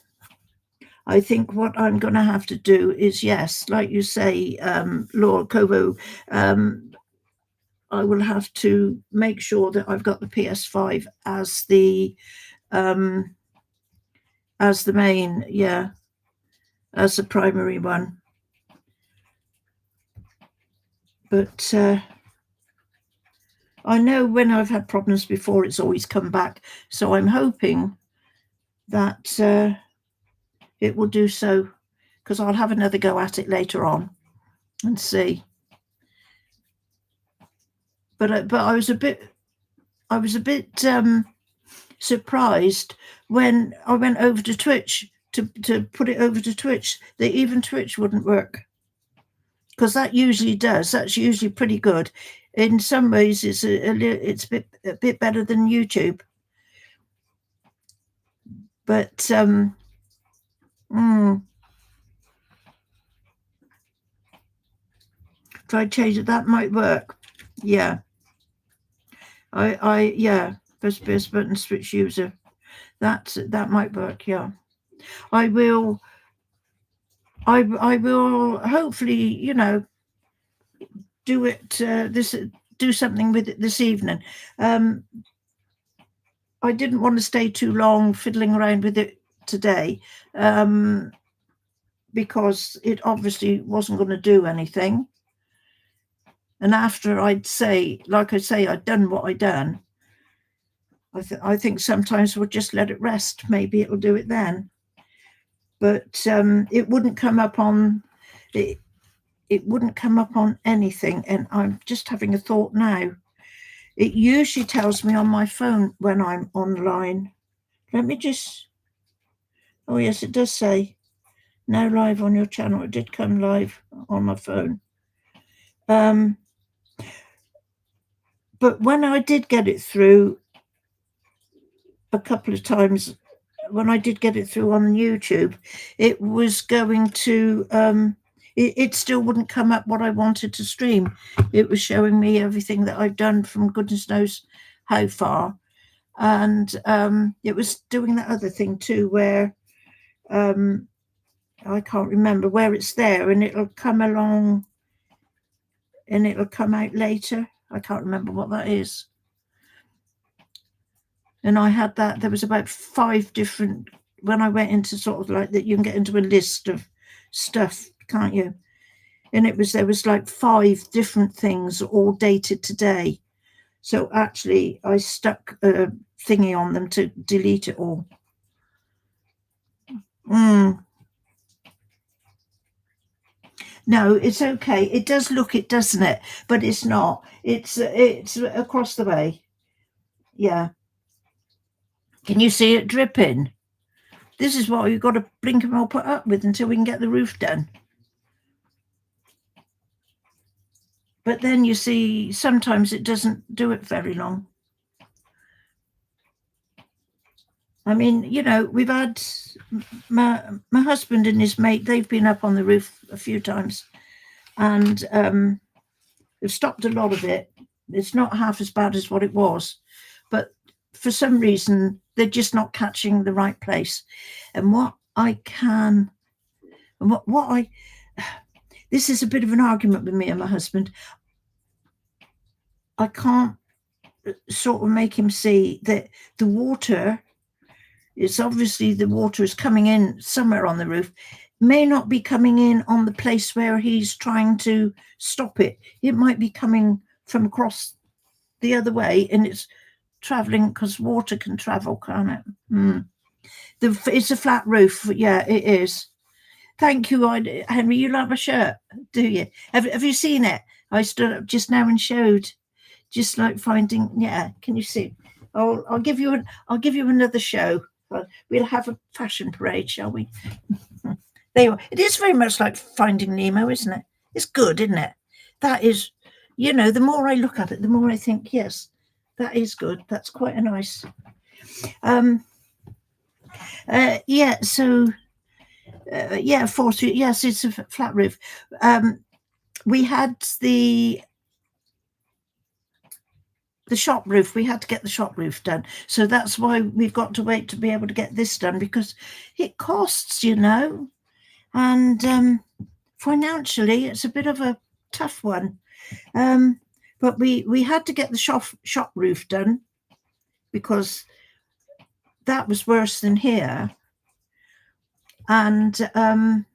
I think what I'm going to have to do is, yes, like you say, Laura Kovo, I will have to make sure that I've got the PS5 as the main, as the primary one. But I know when I've had problems before, it's always come back. So I'm hoping that it will do so, because I'll have another go at it later on and see. But I was a bit surprised when I went over to Twitch to put it over to Twitch that even Twitch wouldn't work, because that usually does. That's usually pretty good. In some ways, it's a bit better than YouTube. But try to change it. That might work. Yeah. Press button, switch user. That might work. Yeah. I will hopefully, do it do something with it this evening. I didn't want to stay too long fiddling around with it today, because it obviously wasn't going to do anything. And after I'd done what I'd done, I think sometimes we'll just let it rest. Maybe it'll do it then. But it wouldn't come up on it. It wouldn't come up on anything. And I'm just having a thought now. It usually tells me on my phone when I'm online. Let me just. Oh yes, it does say now live on your channel. It did come live on my phone. But when I did get it through a couple of times, when I did get it through on YouTube, it was going to, it still wouldn't come up what I wanted to stream. It was showing me everything that I've done from goodness knows how far. And it was doing that other thing too, where I can't remember where it's there, and it'll come along and it'll come out later. I can't remember what that is. And I had that. There was about 5 different, when I went into sort of like that, you can get into a list of stuff, can't you? And there was like 5 different things all dated today. So actually I stuck a thingy on them to delete it all. No, it's okay. It does look it, doesn't it? But it's not. It's across the way. Yeah. Can you see it dripping? This is what you've got to blink and all put up with until we can get the roof done. But then you see, sometimes it doesn't do it very long. I mean, you know, we've had my husband and his mate, they've been up on the roof a few times, and they've stopped a lot of it. It's not half as bad as what it was, but for some reason, they're just not catching the right place. And what I can, and what I, this is a bit of an argument with me and my husband. I can't sort of make him see that the water, it's obviously the water is coming in somewhere on the roof, may not be coming in on the place where he's trying to stop it. It might be coming from across the other way, and it's traveling, because water can travel, can't it? It's a flat roof. Yeah, it is. Thank you, Henry. You love a shirt, do you? Have you seen it? I stood up just now and showed, just like finding. Yeah, can you see? I'll give you another show. We'll have a fashion parade, shall we? There you are. It is very much like Finding Nemo, isn't it? It's good, isn't it? That is, you know, the more I look at it, the more I think, yes, that is good. That's quite a nice. Yeah. So. Yeah, 4-3. Yes, it's a flat roof. We had the shop roof. We had to get the shop roof done, so that's why we've got to wait to be able to get this done, because it costs, you know, and financially it's a bit of a tough one. But we had to get the shop roof done, because that was worse than here, and at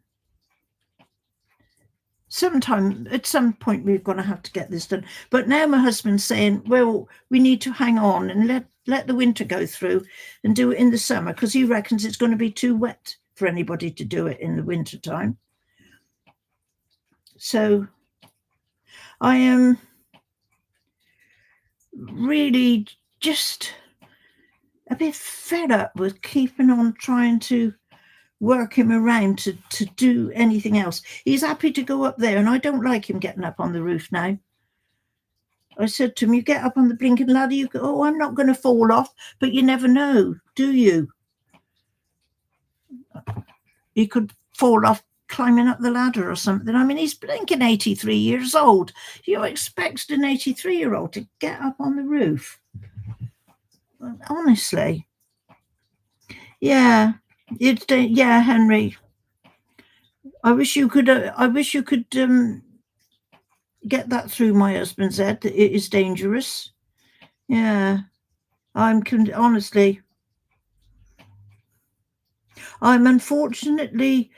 some point we're going to have to get this done. But now my husband's saying, well, we need to hang on and let the winter go through and do it in the summer, because he reckons it's going to be too wet for anybody to do it in the winter time. So I am really just a bit fed up with keeping on trying to work him around to do anything else. He's happy to go up there, and I don't like him getting up on the roof now. I said to him, you get up on the blinking ladder, you go, oh, I'm not going to fall off, but you never know, do you? You could fall off climbing up the ladder or something. I mean, he's blinking 83 years old. You expect an 83-year-old to get up on the roof? Honestly. Yeah. Yeah, Henry. I wish you could get that through my husband's head. That it is dangerous. Yeah, honestly, I'm unfortunately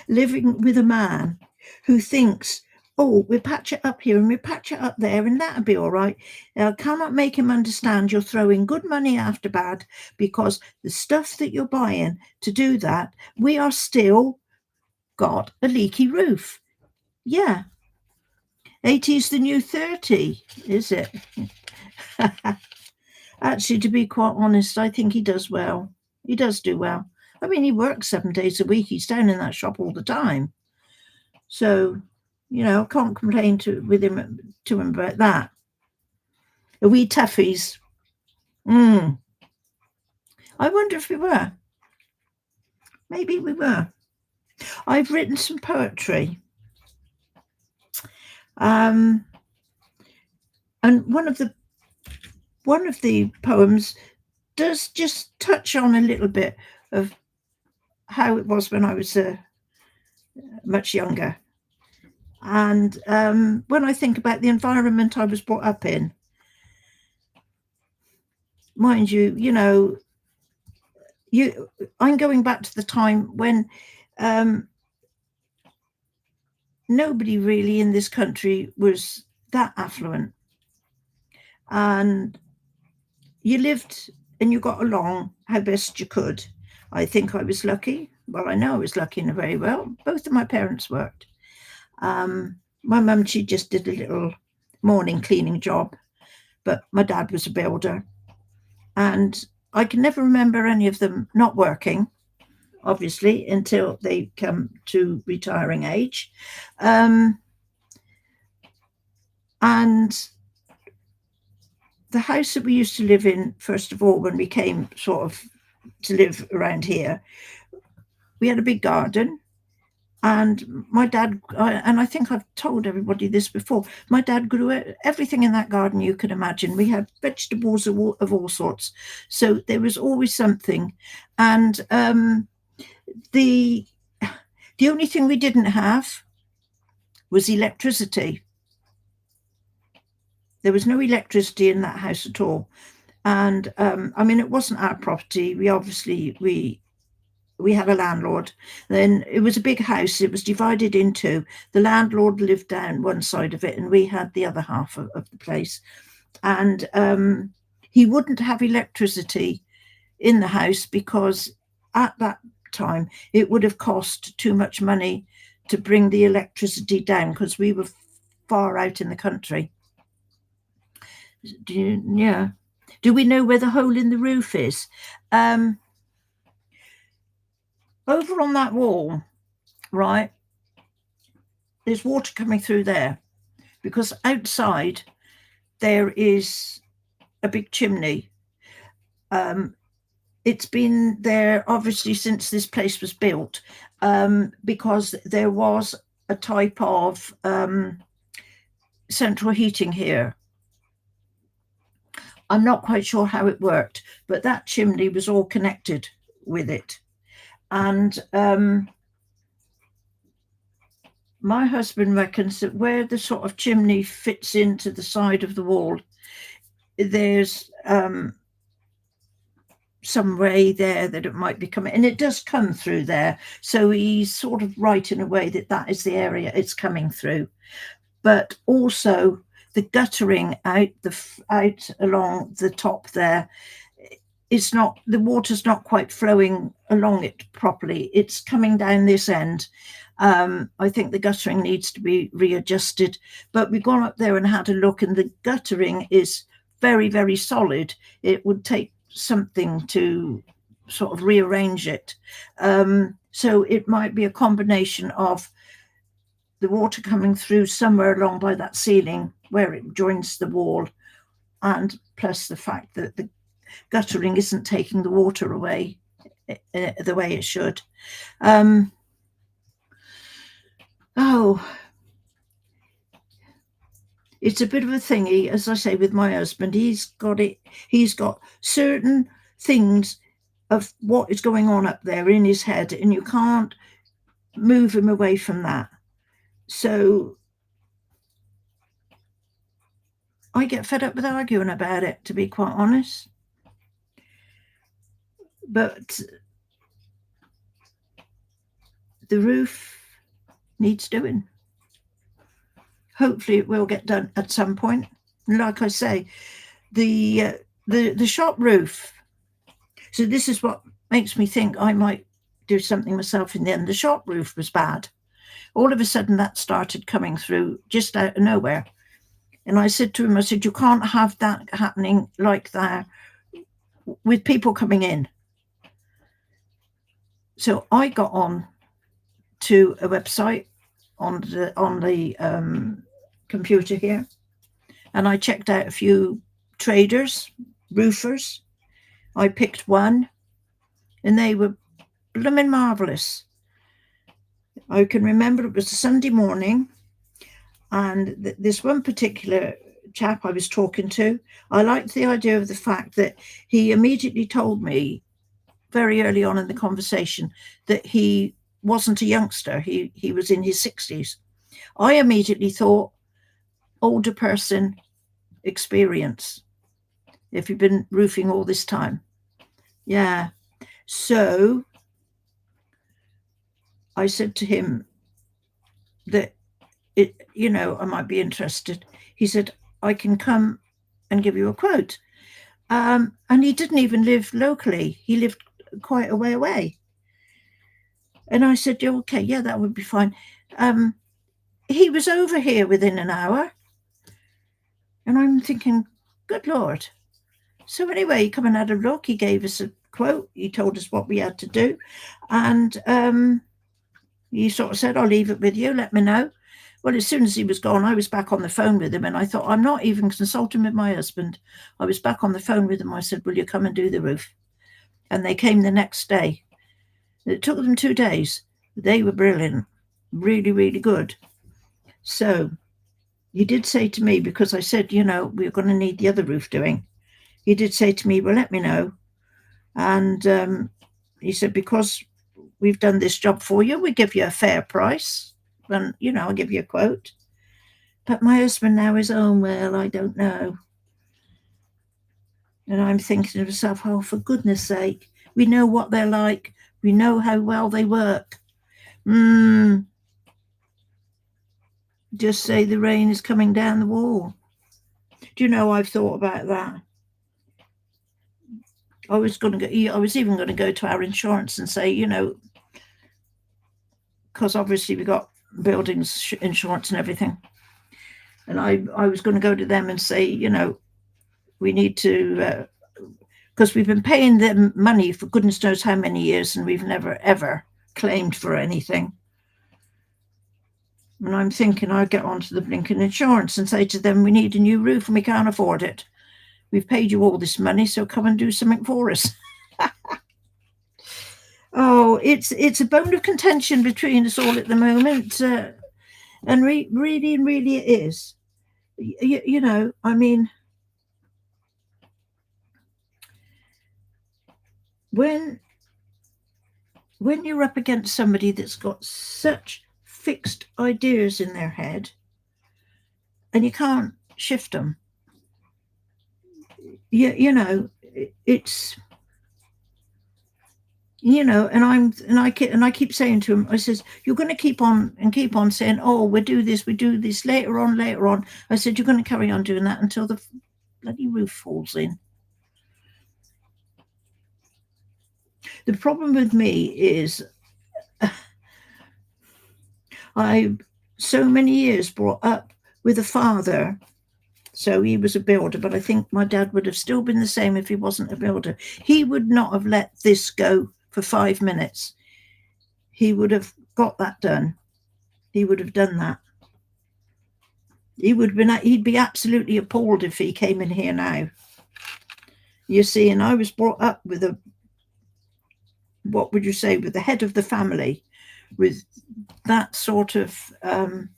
living with a man who thinks, oh, we patch it up here and we patch it up there and that'll be all right. I cannot make him understand you're throwing good money after bad, because the stuff that you're buying to do that, we are still got a leaky roof. Yeah. 80 is the new 30, is it? Actually, to be quite honest, I think he does well. He does do well. I mean, he works 7 days a week. He's down in that shop all the time. So, you know, I can't complain to him about that. Are we toughies? I wonder if we were. Maybe we were. I've written some poetry. And one of the one of the poems does just touch on a little bit of how it was when I was much younger. And when I think about the environment I was brought up in, mind you, I'm going back to the time when nobody really in this country was that affluent. And you lived and you got along how best you could. I think I was lucky. Well, I know I was lucky in a very well. Both of my parents worked. My mum, she just did a little morning cleaning job, but my dad was a builder. And I can never remember any of them not working, obviously, until they come to retiring age. And the house that we used to live in, first of all, when we came sort of to live around here, we had a big garden. And my dad, and I think I've told everybody this before, my dad grew everything in that garden you could imagine. We had vegetables of all sorts. So there was always something. And the only thing we didn't have was electricity. There was no electricity in that house at all. And I mean, it wasn't our property. We had a landlord. Then it was a big house. It was divided in two. The landlord lived down one side of it and we had the other half of the place. And he wouldn't have electricity in the house because at that time it would have cost too much money to bring the electricity down because we were far out in the country. Do we know where the hole in the roof is? Over on that wall, right, there's water coming through there because outside there is a big chimney. It's been there obviously since this place was built because there was a type of central heating here. I'm not quite sure how it worked, but that chimney was all connected with it. And my husband reckons that where the sort of chimney fits into the side of the wall, there's some way there that it might be coming, and it does come through there. So he's sort of right in a way that is the area it's coming through. But also the guttering out along the top there, the water's not quite flowing along it properly. It's coming down this end. I think the guttering needs to be readjusted, but we've gone up there and had a look, and the guttering is very, very solid. It would take something to sort of rearrange it. So it might be a combination of the water coming through somewhere along by that ceiling where it joins the wall, and plus the fact that the guttering isn't taking the water away the way it should. It's a bit of a thingy, as I say, with my husband. He's got certain things of what is going on up there in his head, and you can't move him away from that. So I get fed up with arguing about it, to be quite honest. But the roof needs doing. Hopefully it will get done at some point. Like I say, the shop roof. So this is what makes me think I might do something myself in the end. The shop roof was bad. All of a sudden that started coming through just out of nowhere. And I said to him, I said, you can't have that happening like that with people coming in. So I got on to a website on the computer here, and I checked out a few traders, roofers. I picked one, and they were blooming marvelous. I can remember it was a Sunday morning, and this one particular chap I was talking to, I liked the idea of the fact that he immediately told me very early on in the conversation that he wasn't a youngster. He was in his 60s. I immediately thought older person, experience, if you've been roofing all this time. Yeah. So I said to him that I might be interested. He said, I can come and give you a quote. And he didn't even live locally. He lived quite a way away. And I said, yeah, okay, yeah, that would be fine. He was over here within an hour. And I'm thinking, good Lord. So anyway, he come and had a look. He gave us a quote. He told us what we had to do. And he sort of said, I'll leave it with you. Let me know. Well, as soon as he was gone, I was back on the phone with him. And I thought, I'm not even consulting with my husband. I was back on the phone with him. I said, will you come and do the roof? And they came the next day. It took them 2 days. They were brilliant. Really, really good. So he did say to me, because I said, we're going to need the other roof doing. He did say to me, well, let me know. And he said, because we've done this job for you, we give you a fair price. And, I'll give you a quote. But my husband now is, oh, well, I don't know. And I'm thinking to myself, oh, for goodness sake, we know what they're like. We know how well they work. Just say the rain is coming down the wall. Do you know, I've thought about that. I was even going to go to our insurance and say, because obviously we got buildings insurance and everything. And I was going to go to them and say, we need to, because we've been paying them money for goodness knows how many years, and we've never, ever claimed for anything. And I'm thinking I'll get onto the blinking insurance and say to them, we need a new roof and we can't afford it. We've paid you all this money, so come and do something for us. Oh, it's a bone of contention between us all at the moment. And really it is. I mean, when you're up against somebody that's got such fixed ideas in their head and you can't shift them, it's, and I keep saying to him, I says, you're going to keep on saying, oh, we do this later on. I said, you're going to carry on doing that until the bloody roof falls in. The problem with me is I so many years brought up with a father. So he was a builder, but I think my dad would have still been the same if he wasn't a builder. He would not have let this go for 5 minutes. He would have got that done. He would have done that. He'd be absolutely appalled if he came in here now. You see, and I was brought up with what would you say, with the head of the family, with that sort of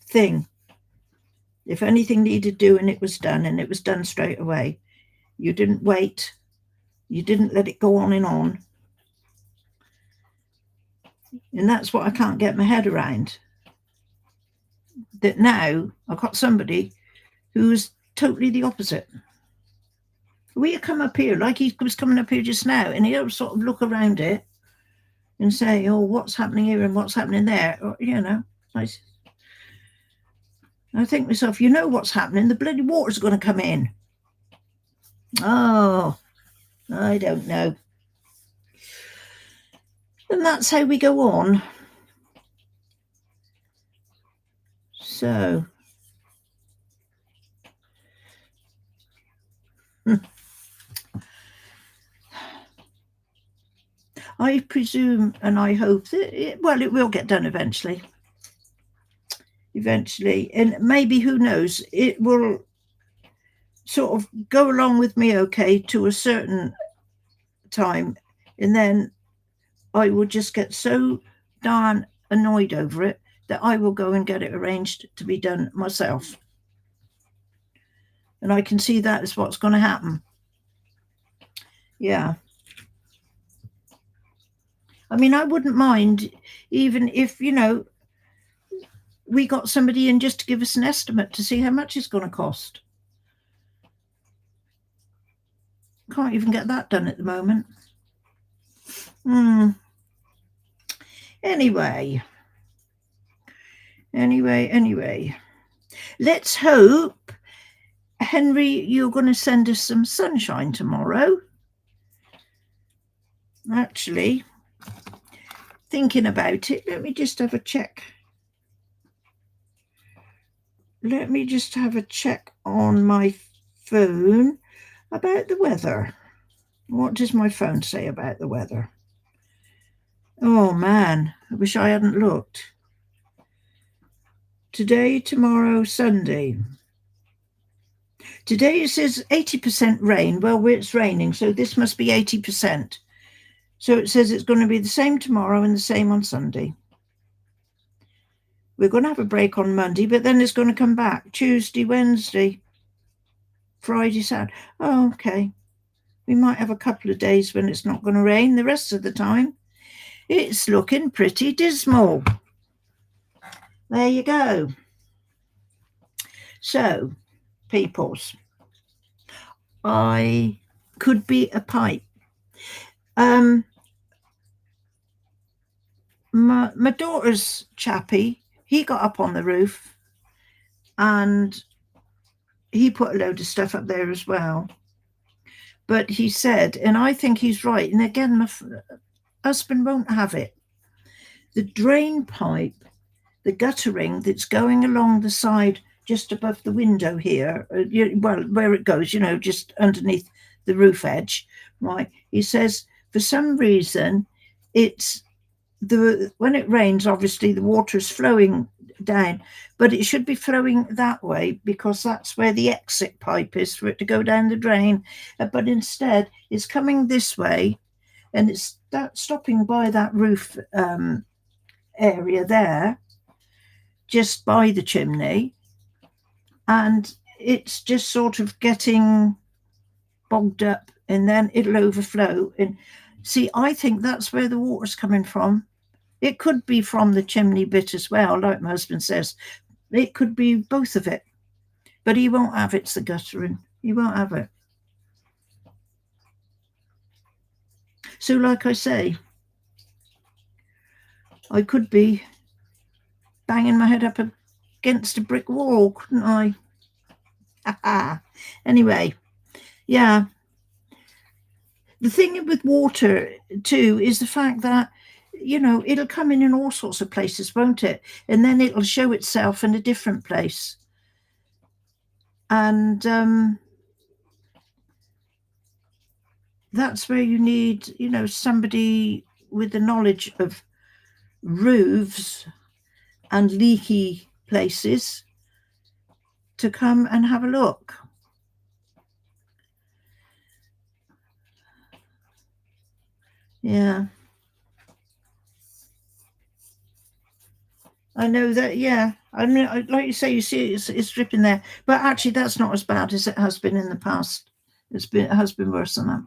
thing. If anything needed doing, it was done, and it was done straight away. You didn't wait. You didn't let it go on and on. And that's what I can't get my head around. That now I've got somebody who's totally the opposite. We come up here, like he was coming up here just now, and he'll sort of look around it and say, oh, what's happening here and what's happening there? Or, I think to myself, what's happening? The bloody water's going to come in. Oh, I don't know. And that's how we go on. So, I presume and I hope that it will get done eventually. And maybe, who knows, it will sort of go along with me okay to a certain time, and then I will just get so darn annoyed over it that I will go and get it arranged to be done myself. And I can see that is what's going to happen. Yeah. I mean, I wouldn't mind even if, we got somebody in just to give us an estimate to see how much it's going to cost. Can't even get that done at the moment. Anyway. Let's hope, Henry, you're going to send us some sunshine tomorrow. Actually, thinking about it, let me just have a check. Let me just have a check on my phone about the weather. What does my phone say about the weather? Oh man, I wish I hadn't looked. Today, tomorrow, Sunday. Today it says 80% rain. Well, it's raining, so this must be 80%. So it says it's going to be the same tomorrow and the same on Sunday. We're going to have a break on Monday, but then it's going to come back Tuesday, Wednesday, Friday, Saturday. Oh, okay. We might have a couple of days when it's not going to rain. The rest of the time, it's looking pretty dismal. There you go. So, peoples, I could be a pipe. My daughter's chappie, he got up on the roof and he put a load of stuff up there as well. But he said, and I think he's right, and again, my husband won't have it. The drain pipe, the guttering that's going along the side just above the window here, well, where it goes, just underneath the roof edge, right? He says, for some reason, when it rains, obviously the water is flowing down, but it should be flowing that way because that's where the exit pipe is for it to go down the drain. But instead, it's coming this way, and it's stopping by that roof area there, just by the chimney, and it's just sort of getting bogged up, and then it'll overflow. And see, I think that's where the water's coming from. It could be from the chimney bit as well, like my husband says. It could be both of it. But he won't have it, the guttering. He won't have it. So, like I say, I could be banging my head up against a brick wall, couldn't I? Anyway, yeah. The thing with water, too, is the fact that it'll come in all sorts of places, won't it? And then it'll show itself in a different place. And that's where you need, somebody with the knowledge of roofs and leaky places to come and have a look. Yeah. I know that, yeah. I mean, like you say, you see it's dripping there, but actually that's not as bad as it has been in the past. It has been worse than that,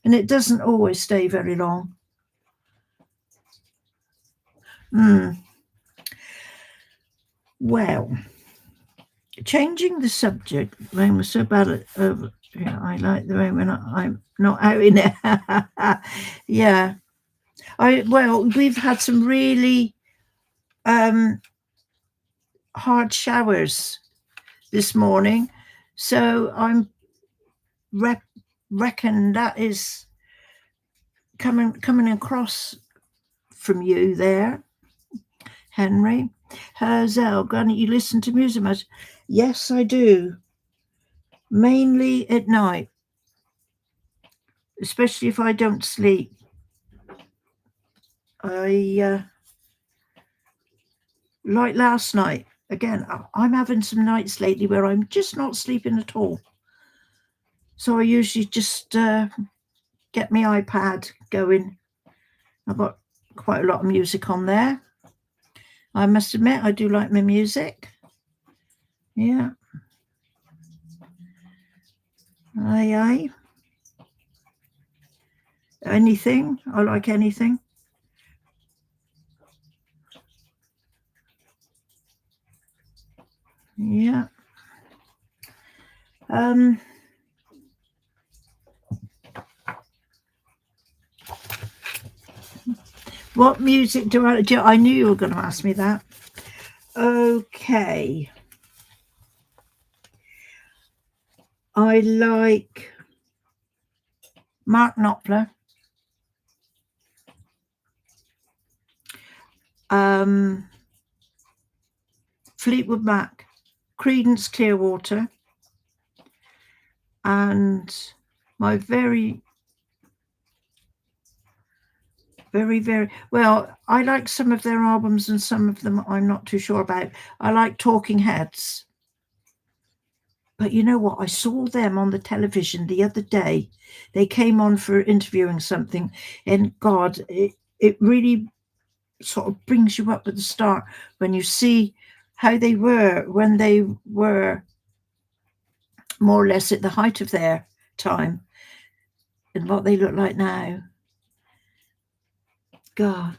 and it doesn't always stay very long. Well, changing the subject. When we're so bad at I like the way when I'm not out in it. Yeah. We've had some really hard showers this morning, so I'm reckon that is coming across from you there, Henry. Hazel, Granny, you listen to music much? Yes, I do. Mainly at night, especially if I don't sleep. Like last night. Again, I'm having some nights lately where I'm just not sleeping at all. So I usually just get my iPad going. I've got quite a lot of music on there. I must admit, I do like my music. Yeah. Aye, aye. Anything. I like anything. Yeah. What music do I do? I knew you were going to ask me that. Okay. I like Mark Knopfler. Fleetwood Mac, Creedence Clearwater, and my very well, I like some of their albums and some of them I'm not too sure about. I like Talking Heads. But you know what? I saw them on the television the other day. They came on for interviewing something, and God, it really sort of brings you up at the start when you see how they were when they were more or less at the height of their time and what they look like now. God,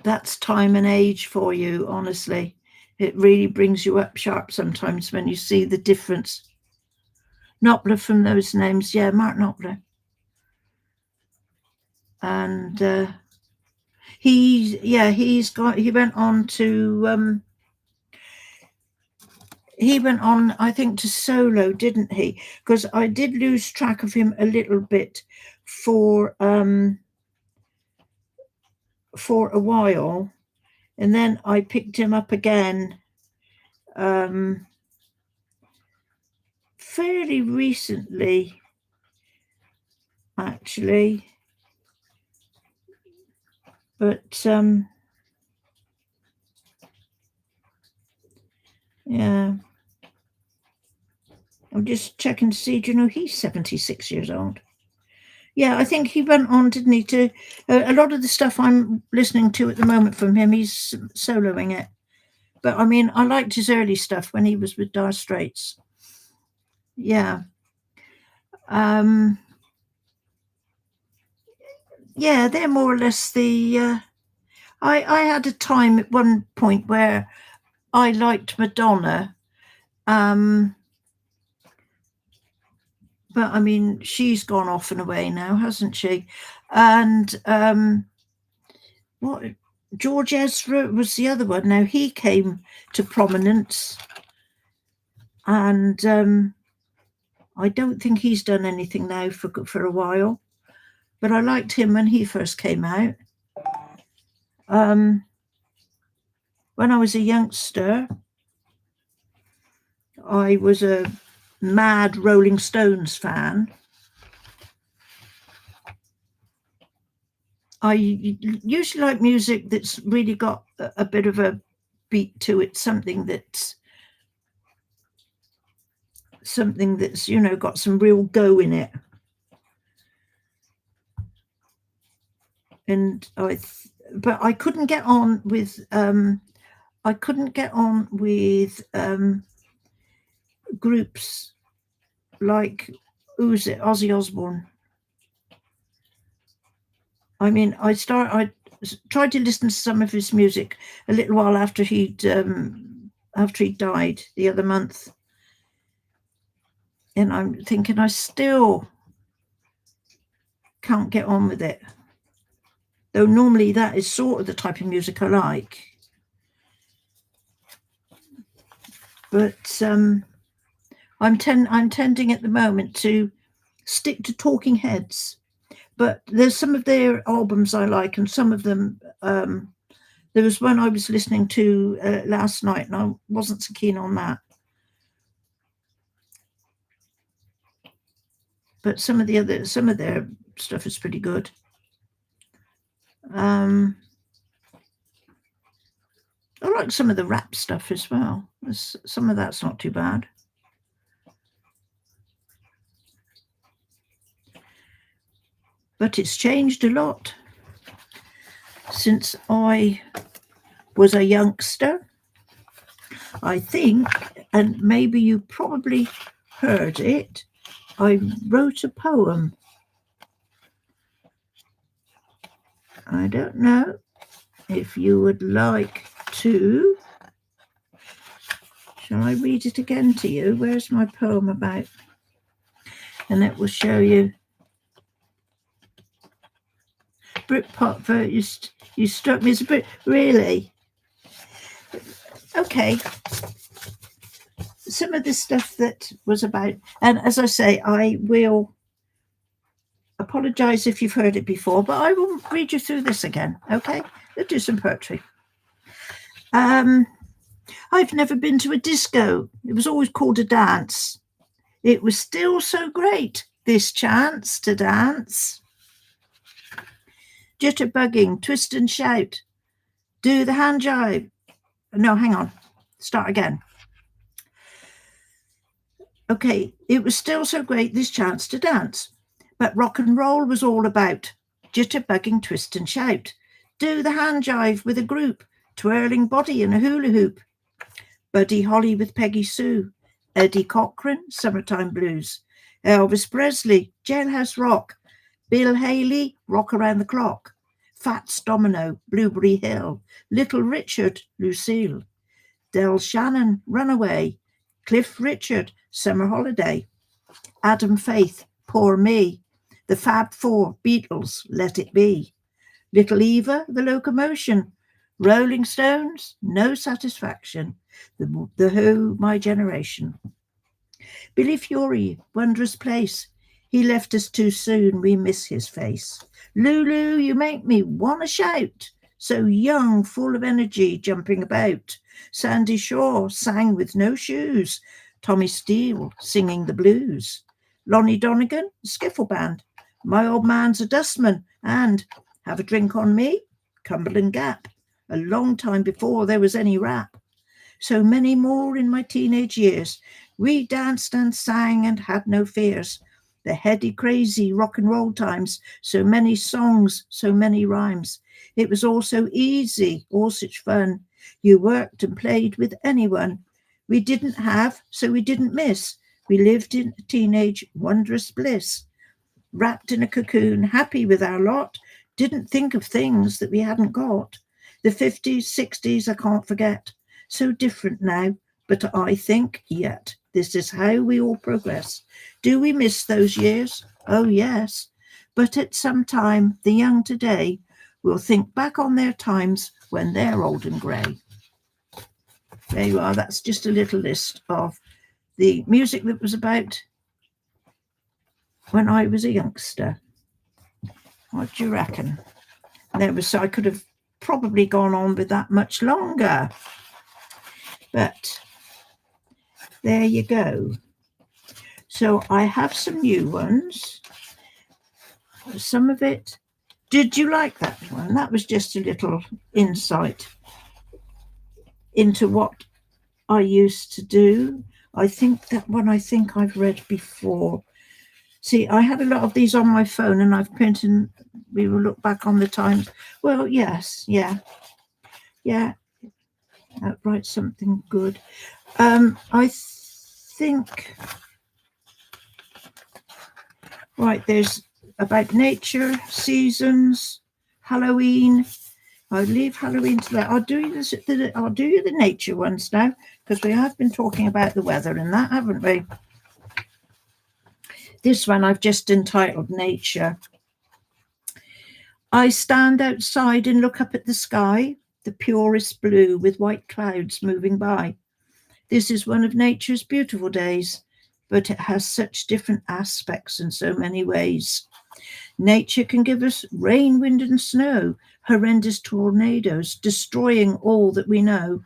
that's time and age for you, honestly. It really brings you up sharp sometimes when you see the difference. Knopfler from those names, yeah, Mark Knopfler. And he went on to I think to solo, didn't he? Because I did lose track of him a little bit for a while, and then I picked him up again fairly recently, actually. But yeah, I'm just checking to see. Do you know he's 76 years old? Yeah, I think he went on, didn't he? To a lot of the stuff I'm listening to at the moment from him, he's soloing it. But I mean, I liked his early stuff when he was with Dire Straits. Yeah. Yeah, they're more or less the. I had a time at one point where I liked Madonna. But I mean, she's gone off and away now, hasn't she? And what George Ezra was the other one. Now he came to prominence, and I don't think he's done anything now for a while. But I liked him when he first came out. When I was a youngster, I was a mad Rolling Stones fan. I usually like music that's really got a bit of a beat to it, something that's got some real go in it. And but I couldn't get on with groups like Ozzy Osbourne. I mean, I tried to listen to some of his music a little while after he died the other month, and I'm thinking I still can't get on with it. Though normally that is sort of the type of music I like. But I'm tending at the moment to stick to Talking Heads. But there's some of their albums I like, and some of them. There was one I was listening to last night, and I wasn't so keen on that. But some of their stuff is pretty good. I like some of the rap stuff as well. Some of that's not too bad. But it's changed a lot since I was a youngster, I think. And maybe you probably heard it, I wrote a poem. I don't know if you would like to. Shall I read it again to you? Where's my poem about? And it will show you. Britpop vote, you struck me as a Brit. Really? Okay. Some of the stuff that was about, and as I say, I will apologise if you've heard it before, but I will read you through this again. Okay? Let's do some poetry. I've never been to a disco. It was always called a dance. It was still so great, this chance to dance. Jitterbugging, twist and shout. Do the hand jive. No, hang on. Start again. Okay, it was still so great, this chance to dance. But rock and roll was all about jitterbugging, twist and shout. Do the hand jive with a group, twirling body in a hula hoop. Buddy Holly with Peggy Sue, Eddie Cochran, Summertime Blues, Elvis Presley, Jailhouse Rock, Bill Haley, Rock Around the Clock, Fats Domino, Blueberry Hill, Little Richard, Lucille, Del Shannon, Runaway, Cliff Richard, Summer Holiday, Adam Faith, Poor Me, the Fab Four, Beatles, Let It Be, Little Eva, The Locomotion, Rolling Stones, No Satisfaction, the Who, My Generation. Billy Fury, Wondrous Place, he left us too soon, we miss his face. Lulu, you make me want to shout, so young, full of energy, jumping about. Sandy Shaw sang with no shoes, Tommy Steele singing the blues. Lonnie Donegan, Skiffle Band, My Old Man's a Dustman, and Have a Drink on Me, Cumberland Gap, a long time before there was any rap. So many more in my teenage years. We danced and sang and had no fears. The heady, crazy rock and roll times. So many songs, so many rhymes. It was all so easy, all such fun. You worked and played with anyone. We didn't have, so we didn't miss. We lived in teenage wondrous bliss. Wrapped in a cocoon, happy with our lot. Didn't think of things that we hadn't got. The 50s, 60s, I can't forget. So different now, but I think yet this is how we all progress. Do we miss those years? Oh, yes. But at some time, the young today will think back on their times when they're old and grey. There you are. That's just a little list of the music that was about when I was a youngster. What do you reckon? I could have probably gone on with that much longer. But there you go. So I have some new ones. Some of it. Did you like that one? That was just a little insight into what I used to do. I think that one I've read before. See, I had a lot of these on my phone and I've printed. We will look back on the times. Well, yes, yeah. Write something good. I think, right, there's about nature, seasons, Halloween. I'll leave Halloween to that. I'll do you the nature ones now, because we have been talking about the weather and that, haven't we? This one I've just entitled Nature. I stand outside and look up at the sky, the purest blue with white clouds moving by. This is one of nature's beautiful days, but it has such different aspects in so many ways. Nature can give us rain, wind, and snow, horrendous tornadoes, destroying all that we know.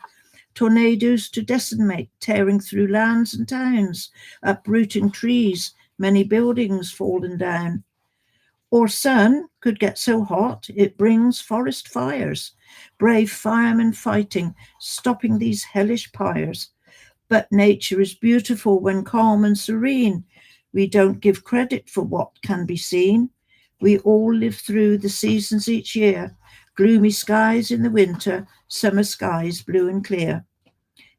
Tornadoes to decimate, tearing through lands and towns, uprooting trees, many buildings falling down. Or sun could get so hot it brings forest fires, brave firemen fighting, stopping these hellish pyres. But nature is beautiful when calm and serene. We don't give credit for what can be seen. We all live through the seasons each year, gloomy skies in the winter, summer skies blue and clear.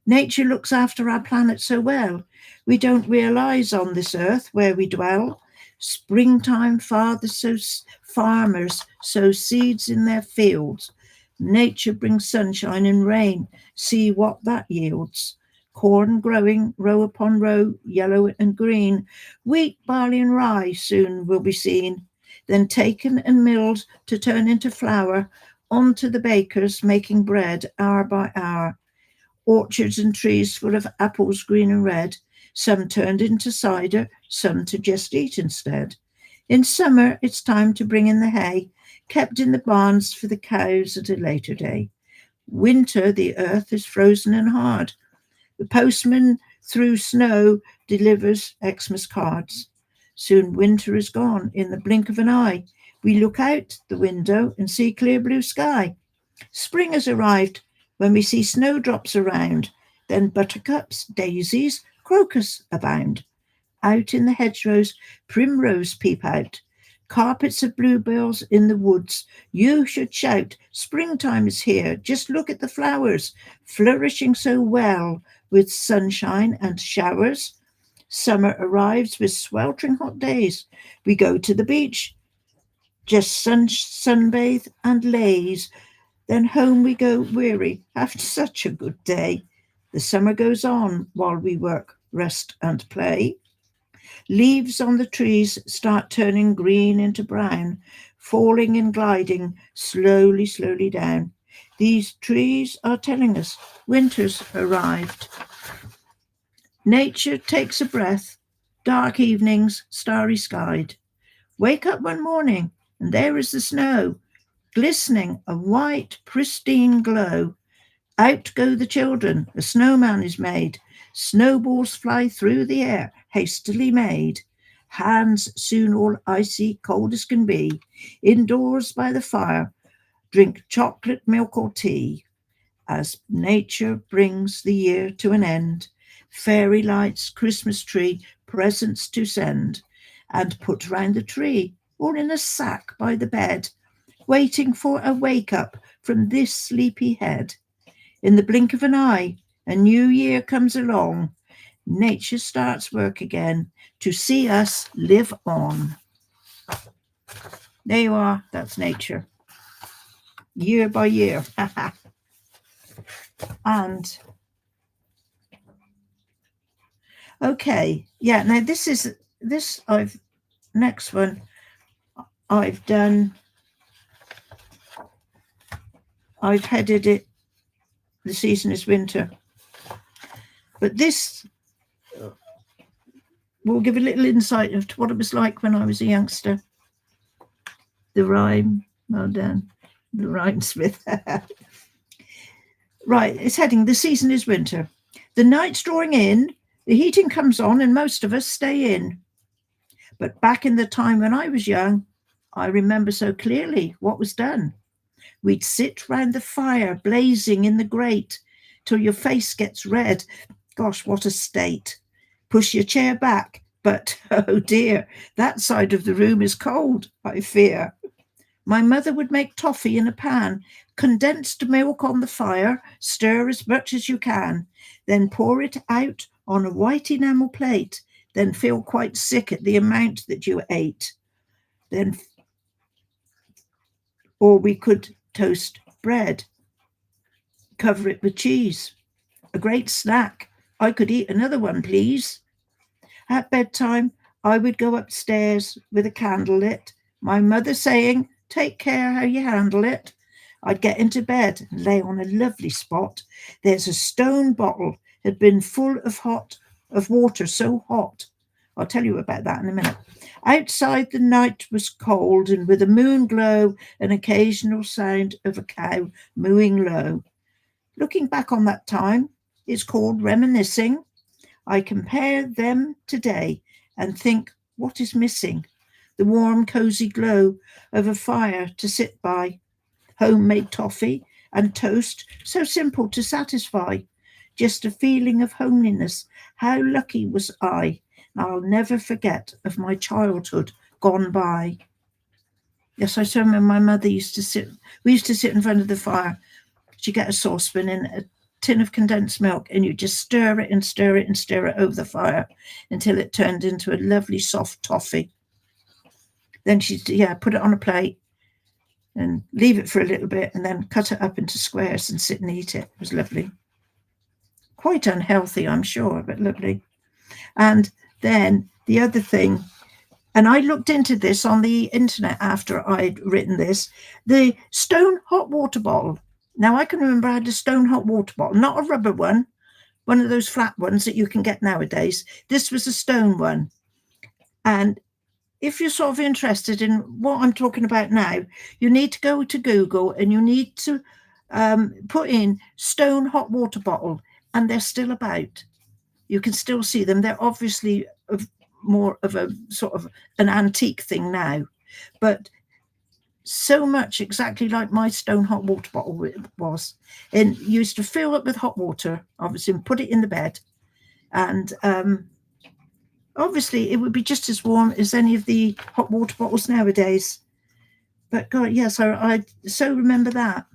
Nature looks after our planet so well. We don't realize on this earth where we dwell. Springtime farmers sow seeds in their fields. Nature brings sunshine and rain. See what that yields. Corn growing row upon row, yellow and green. Wheat, barley, and rye soon will be seen. Then taken and milled to turn into flour. On to the bakers making bread hour by hour. Orchards and trees full of apples green and red, some turned into cider, some to just eat instead. In summer, it's time to bring in the hay, kept in the barns for the cows at a later day. Winter, the earth is frozen and hard. The postman through snow delivers Xmas cards. Soon winter is gone in the blink of an eye. We look out the window and see clear blue sky. Spring has arrived when we see snowdrops around, then buttercups, daisies, crocus abound. Out in the hedgerows, primrose peep out. Carpets of bluebells in the woods. You should shout, springtime is here. Just look at the flowers, flourishing so well with sunshine and showers. Summer arrives with sweltering hot days. We go to the beach, just sunbathe and laze. Then home we go weary after such a good day. The summer goes on while we work, rest, and play. Leaves on the trees start turning green into brown, falling and gliding slowly, slowly down. These trees are telling us winter's arrived. Nature takes a breath, dark evenings, starry skied. Wake up one morning, and there is the snow, glistening a white, pristine glow. Out go the children, a snowman is made. Snowballs fly through the air, hastily made. Hands soon all icy, cold as can be. Indoors by the fire, drink chocolate, milk, or tea. As nature brings the year to an end, fairy lights, Christmas tree, presents to send, and put round the tree, all in a sack by the bed, waiting for a wake up from this sleepy head. In the blink of an eye, a new year comes along. Nature starts work again to see us live on. There you are, that's nature. Year by year. And okay, yeah, now next one I've headed it, the season is winter. But this will give a little insight into what it was like when I was a youngster. The rhyme, well done, the rhymesmith. Right, it's heading, the season is winter. The night's drawing in, the heating comes on, and most of us stay in. But back in the time when I was young, I remember so clearly what was done. We'd sit round the fire, blazing in the grate, till your face gets red. Gosh, what a state. Push your chair back, but, oh dear, that side of the room is cold, I fear. My mother would make toffee in a pan, condensed milk on the fire, stir as much as you can, then pour it out on a white enamel plate, then feel quite sick at the amount that you ate. Or we could toast bread, cover it with cheese. A great snack. I could eat another one, please. At bedtime, I would go upstairs with a candle lit, my mother saying, take care how you handle it. I'd get into bed and lay on a lovely spot. There's a stone bottle had been full of water so hot. I'll tell you about that in a minute. Outside the night was cold, and with a moon glow, an occasional sound of a cow mooing low. Looking back on that time, it's called reminiscing. I compare them today and think, what is missing? The warm, cosy glow of a fire to sit by, homemade toffee and toast, so simple to satisfy. Just a feeling of homeliness. How lucky was I? I'll never forget of my childhood gone by. Yes, I remember my mother we used to sit in front of the fire. She'd get a saucepan and a tin of condensed milk, and you just stir it and stir it and stir it over the fire until it turned into a lovely soft toffee. Then she'd put it on a plate and leave it for a little bit, and then cut it up into squares and sit and eat it. It was lovely. Quite unhealthy, I'm sure, but lovely. And then the other thing, and I looked into this on the internet after I'd written this, the stone hot water bottle. Now, I can remember I had a stone hot water bottle, not a rubber one of those flat ones that you can get nowadays. This was a stone one. And if you're sort of interested in what I'm talking about now, you need to go to Google and you need to put in stone hot water bottle, and they're still about. You can still see them. They're obviously more of a sort of an antique thing now, but so much exactly like my stone hot water bottle was. And you used to fill it with hot water, obviously, and put it in the bed. And obviously it would be just as warm as any of the hot water bottles nowadays. But God, yes, I so remember that.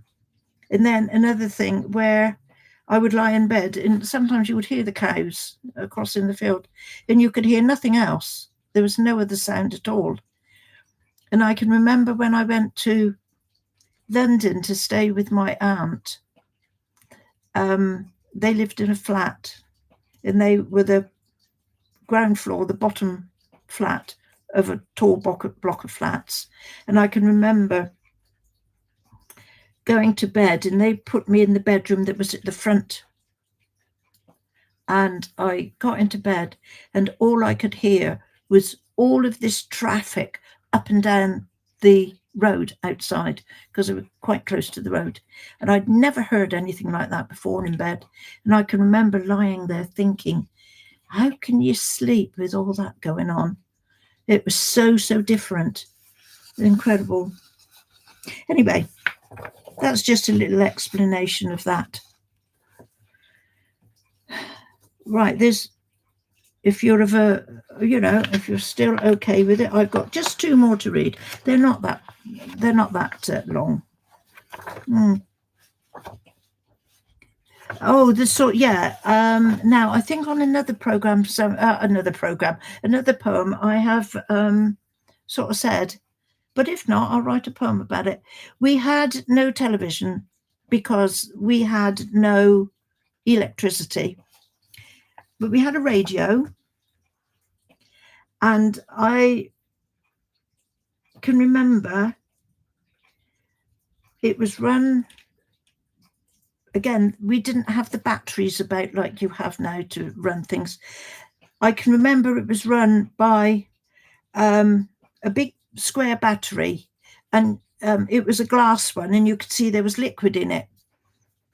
And then another thing where I would lie in bed, and sometimes you would hear the cows across in the field, and you could hear nothing else. There was no other sound at all. And I can remember when I went to London to stay with my aunt, they lived in a flat, and they were the ground floor, the bottom flat of a tall block of flats. And I can remember going to bed, and they put me in the bedroom that was at the front. And I got into bed, and all I could hear was all of this traffic up and down the road outside, because we were quite close to the road. And I'd never heard anything like that before in bed. And I can remember lying there thinking, how can you sleep with all that going on? It was so different. Incredible. Anyway, that's just a little explanation of that. Right, if you're if you're still okay with it, I've got just 2 more to read. They're not that long. Oh, now I think on another program, another poem, I have sort of said, but if not, I'll write a poem about it. We had no television because we had no electricity, but we had a radio, and I can remember it was run. Again, we didn't have the batteries about like you have now to run things. I can remember it was run by a big square battery, and it was a glass one, and you could see there was liquid in it.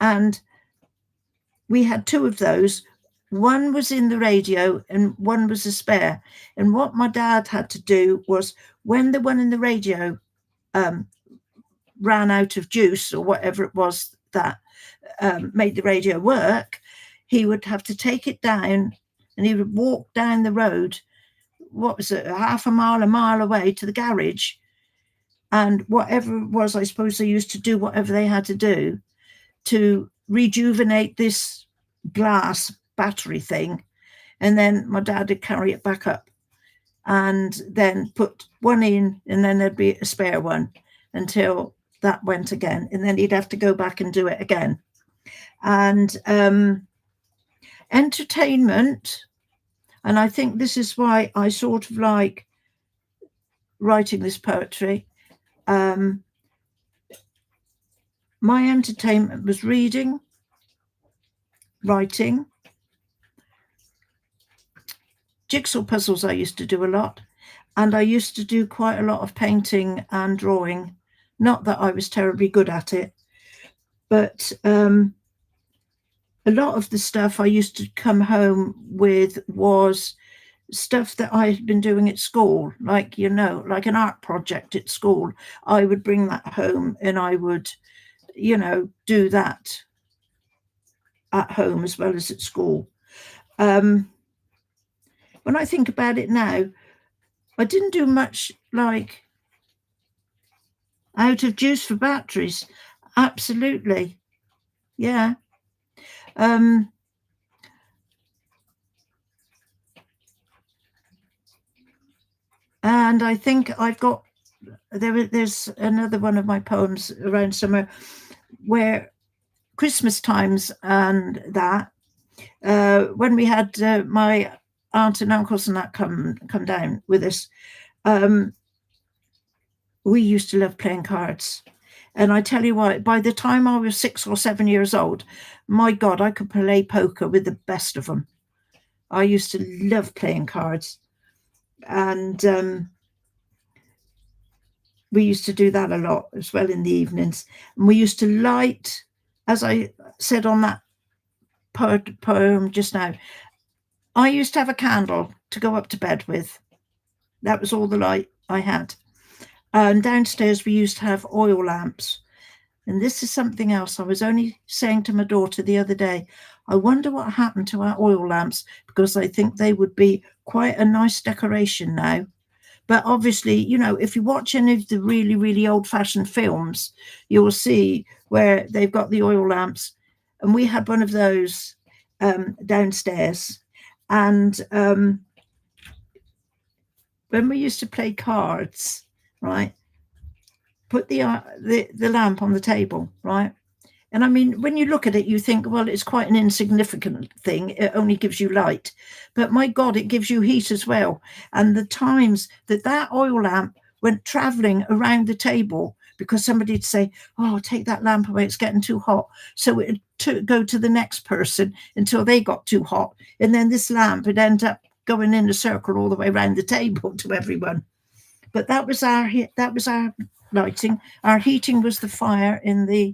And we had 2 of those. One was in the radio and one was a spare. And what my dad had to do was, when the one in the radio ran out of juice or whatever it was that made the radio work, he would have to take it down, and he would walk down the road, what was it, a mile away to the garage, and whatever it was, I suppose they used to do whatever they had to do to rejuvenate this glass battery thing. And then my dad would carry it back up and then put one in, and then there'd be a spare one until that went again, and then he'd have to go back and do it again. And entertainment, and I think this is why I sort of like writing this poetry. My entertainment was reading, writing, jigsaw puzzles I used to do a lot, and I used to do quite a lot of painting and drawing. Not that I was terribly good at it, but a lot of the stuff I used to come home with was stuff that I had been doing at school, like an art project at school. I would bring that home, and I would, do that at home as well as at school. When I think about it now, I didn't do much like out of juice for batteries. Absolutely. Yeah. And I think I've got there's another one of my poems around somewhere where Christmas times and that when we had my aunt and uncles and that come down with us, we used to love playing cards. And I tell you what, by the time I was 6 or 7 years old, my God, I could play poker with the best of them. I used to love playing cards. And we used to do that a lot as well in the evenings. And we used to light, as I said on that poem just now, I used to have a candle to go up to bed with. That was all the light I had. And downstairs we used to have oil lamps. And this is something else I was only saying to my daughter the other day. I wonder what happened to our oil lamps, because I think they would be quite a nice decoration now. But obviously, you know, if you watch any of the really, really old-fashioned films, you'll see where they've got the oil lamps. And we had one of those downstairs. And when we used to play cards, right, put the lamp on the table, right? And I mean, when you look at it, you think, well, it's quite an insignificant thing. It only gives you light. But my God, it gives you heat as well. And the times that oil lamp went traveling around the table because somebody'd say, oh, take that lamp away, it's getting too hot. So it would go to the next person until they got too hot. And then this lamp would end up going in a circle all the way around the table to everyone. But that was our lighting. Our heating was the fire in the,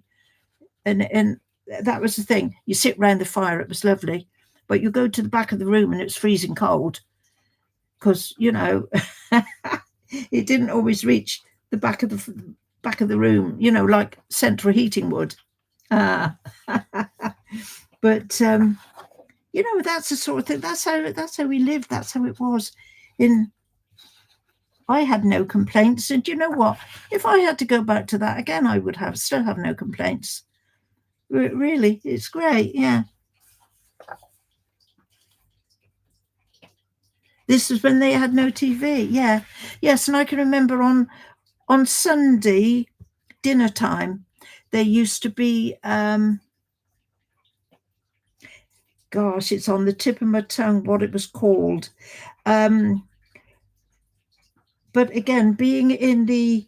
and that was the thing. You sit round the fire, it was lovely. But you go to the back of the room and it's freezing cold because, you know, it didn't always reach the back of the room, you know, like central heating would. But you know, that's the sort of thing. That's how we lived. That's how it was. I had no complaints, and you know what? If I had to go back to that again, I would still have no complaints. Really, it's great. Yeah. This was when they had no TV. Yeah. Yes, and I can remember on Sunday dinner time, there used to be gosh, it's on the tip of my tongue what it was called. But again, being in the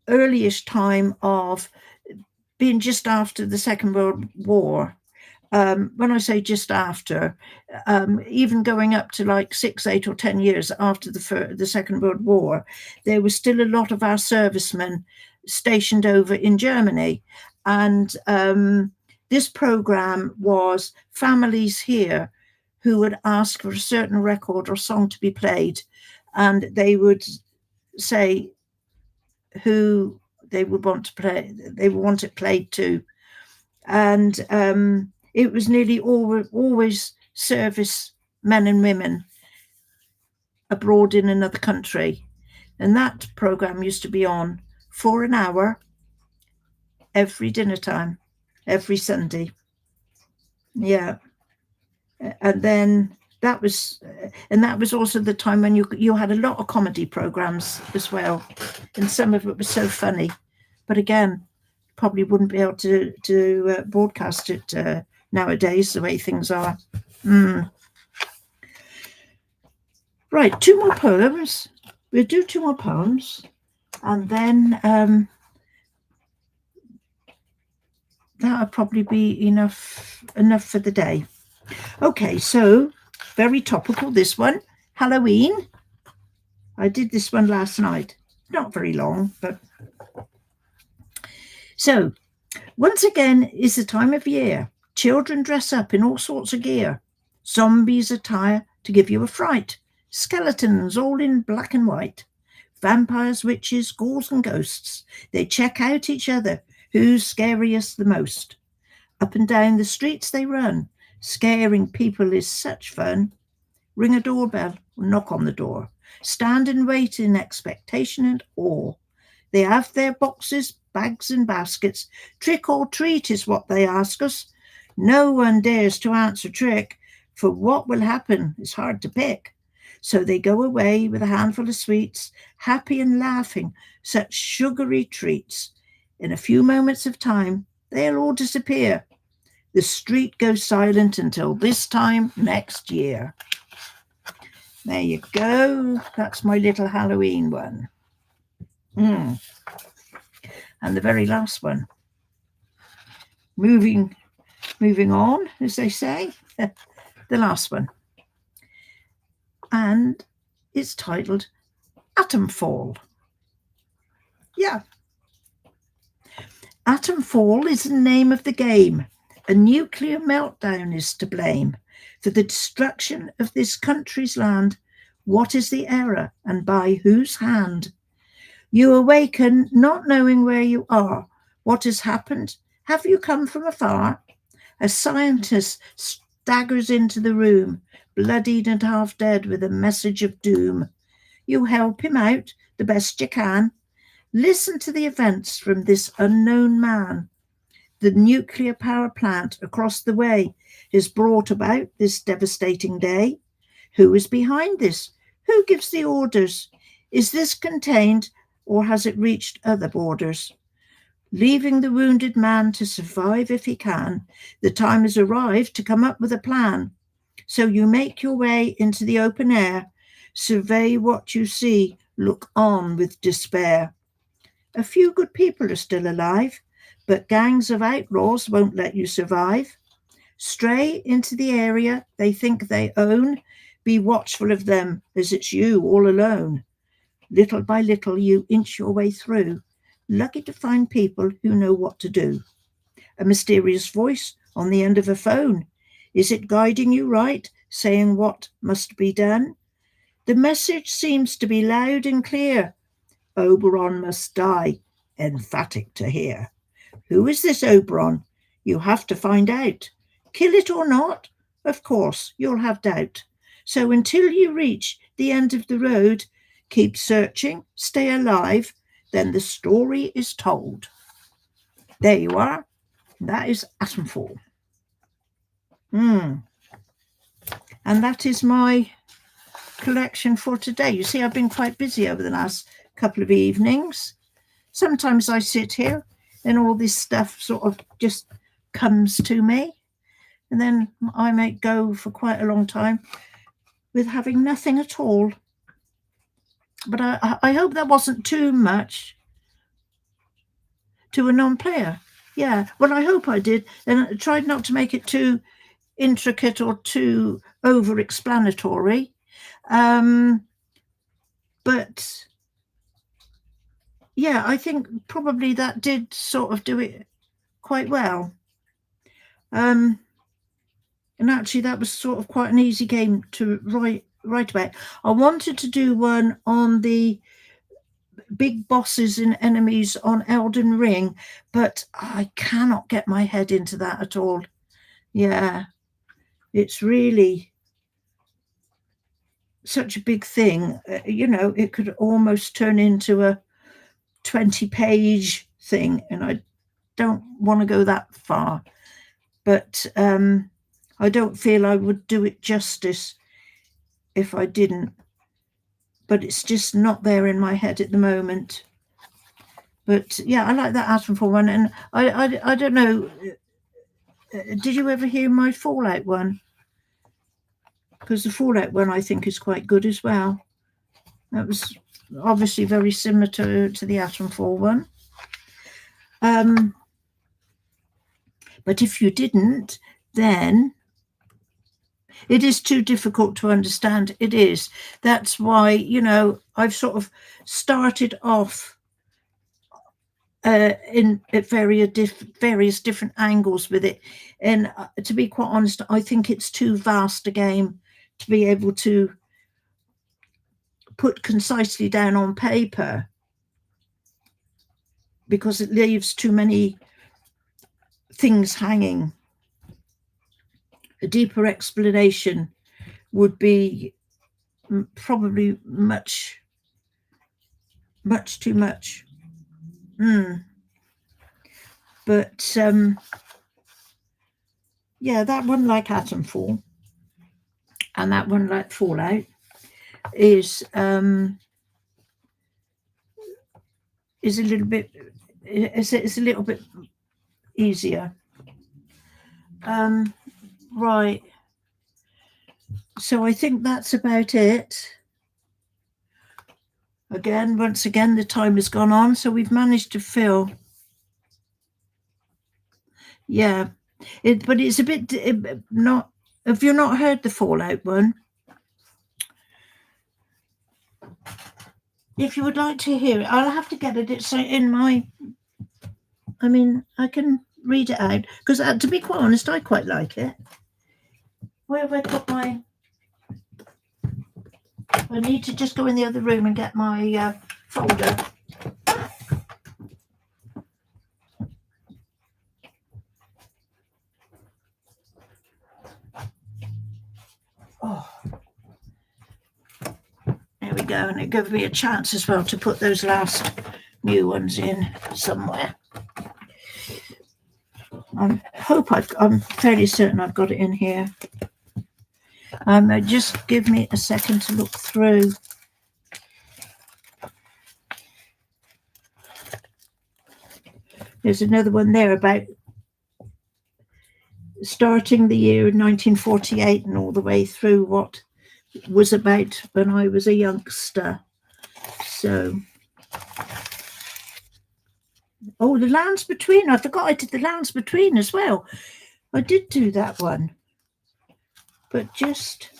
earliest time of being just after the Second World War, when I say just after, even going up to like 6, 8 or 10 years after the Second World War, there was still a lot of our servicemen stationed over in Germany. And this program was families here who would ask for a certain record or song to be played, and they would say who they would want to play, they would want it played to. And it was nearly always service men and women abroad in another country. And that program used to be on for an hour every dinner time, every Sunday. Yeah. And then that was also the time when you had a lot of comedy programs as well, and some of it was so funny. But again, probably wouldn't be able to broadcast it nowadays the way things are. Right, 2 more poems. We'll do 2 more poems, and then that'll probably be enough for the day. Okay, so very topical, this one, Halloween. I did this one last night. Not very long, but so once again is the time of year. Children dress up in all sorts of gear. Zombies attire to give you a fright. Skeletons all in black and white. Vampires, witches, ghouls and ghosts. They check out each other. Who's scariest the most? Up and down the streets they run. Scaring people is such fun. Ring a doorbell or knock on the door. Stand and wait in expectation and awe. They have their boxes, bags and baskets. Trick or treat is what they ask us. No one dares to answer trick, for what will happen is hard to pick. So they go away with a handful of sweets, happy and laughing, such sugary treats. In a few moments of time, they'll all disappear. The street goes silent until this time next year. There you go. That's my little Halloween one. And the very last one. Moving on, as they say. The last one. And it's titled Atom Fall. Yeah. Atom Fall is the name of the game. A nuclear meltdown is to blame for the destruction of this country's land. What is the error and by whose hand? You awaken not knowing where you are. What has happened? Have you come from afar? A scientist staggers into the room, bloodied and half dead with a message of doom. You help him out the best you can. Listen to the events from this unknown man. The nuclear power plant across the way has brought about this devastating day. Who is behind this? Who gives the orders? Is this contained or has it reached other borders? Leaving the wounded man to survive if he can, the time has arrived to come up with a plan. So you make your way into the open air, survey what you see, look on with despair. A few good people are still alive, but gangs of outlaws won't let you survive. Stray into the area they think they own. Be watchful of them, as it's you all alone. Little by little you inch your way through, lucky to find people who know what to do. A mysterious voice on the end of a phone. Is it guiding you right, saying what must be done? The message seems to be loud and clear. Oberon must die, emphatic to hear. Who is this Oberon? You have to find out. Kill it or not? Of course, you'll have doubt. So until you reach the end of the road, keep searching, stay alive, then the story is told. There you are. That is Atomfall. And that is my collection for today. You see, I've been quite busy over the last couple of evenings. Sometimes I sit here and all this stuff sort of just comes to me, and then I may go for quite a long time with having nothing at all. But I hope that wasn't too much to a non-player. Yeah, well, I hope I did, and I tried not to make it too intricate or too over-explanatory. But yeah, I think probably that did sort of do it quite well. And actually, that was sort of quite an easy game to write about. I wanted to do one on the big bosses and enemies on Elden Ring, but I cannot get my head into that at all. Yeah, it's really such a big thing. It could almost turn into a 20-page thing, and I don't want to go that far. But I don't feel I would do it justice if I didn't. But it's just not there in my head at the moment. But yeah, I like that Atomfall one, and I don't know. Did you ever hear my Fallout one? Because the Fallout one I think is quite good as well. That was obviously very similar to the Atomfall one. But if you didn't, then it is too difficult to understand. It is. That's why, I've sort of started off in at various different angles with it. And to be quite honest, I think it's too vast a game to be able to put concisely down on paper, because it leaves too many things hanging. A deeper explanation would be probably much too much. But yeah, that one like Atomfall and that one like Fallout is a little bit it's a little bit easier. Right. So I think that's about it. Once again, the time has gone on, so we've managed to fill. Yeah, but it's a bit not. Have you not heard the Fallout one? If you would like to hear it, I'll have to get it. It's in my. I mean, I can read it out because, to be quite honest, I quite like it. Where have I put my? I need to just go in the other room and get my folder. Oh, there we go, and it gives me a chance as well to put those last new ones in somewhere. I'm fairly certain I've got it in here. Just give me a second to look through. There's another one there about starting the year 1948 and all the way through what was about when I was a youngster. So, oh, the Lands Between. I forgot I did the Lands Between as well. I did do that one. But just...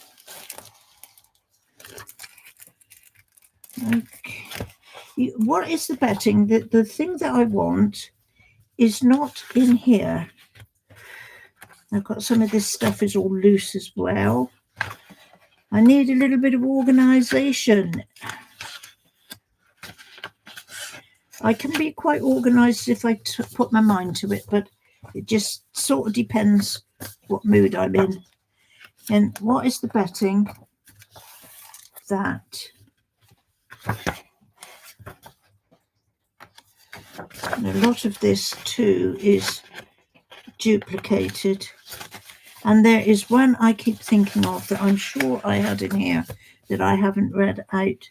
Okay. What is the betting? The thing that I want is not in here. I've got some of this stuff is all loose as well. I need a little bit of organisation. I can be quite organised if I put my mind to it, but it just sort of depends what mood I'm in. And what is the betting that a lot of this too is duplicated, and there is one I keep thinking of that I'm sure I had in here that I haven't read out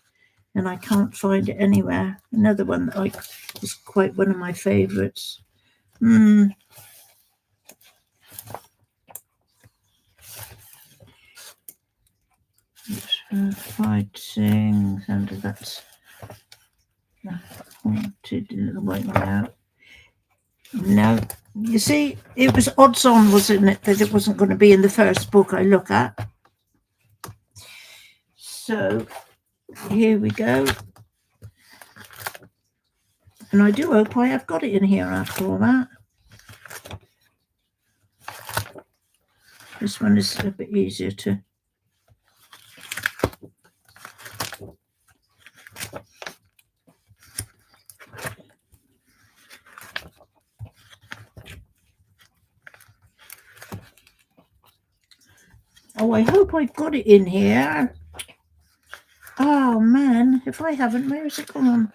and I can't find it anywhere. Another one that is quite one of my favourites. Fighting under that haunted wait out. No, you see, it was odds on, wasn't it, that it wasn't going to be in the first book I look at. So here we go. And I do hope I have got it in here after all that. This one is a bit easier to... Oh, I hope I've got it in here. Oh, man, if I haven't, where's it gone?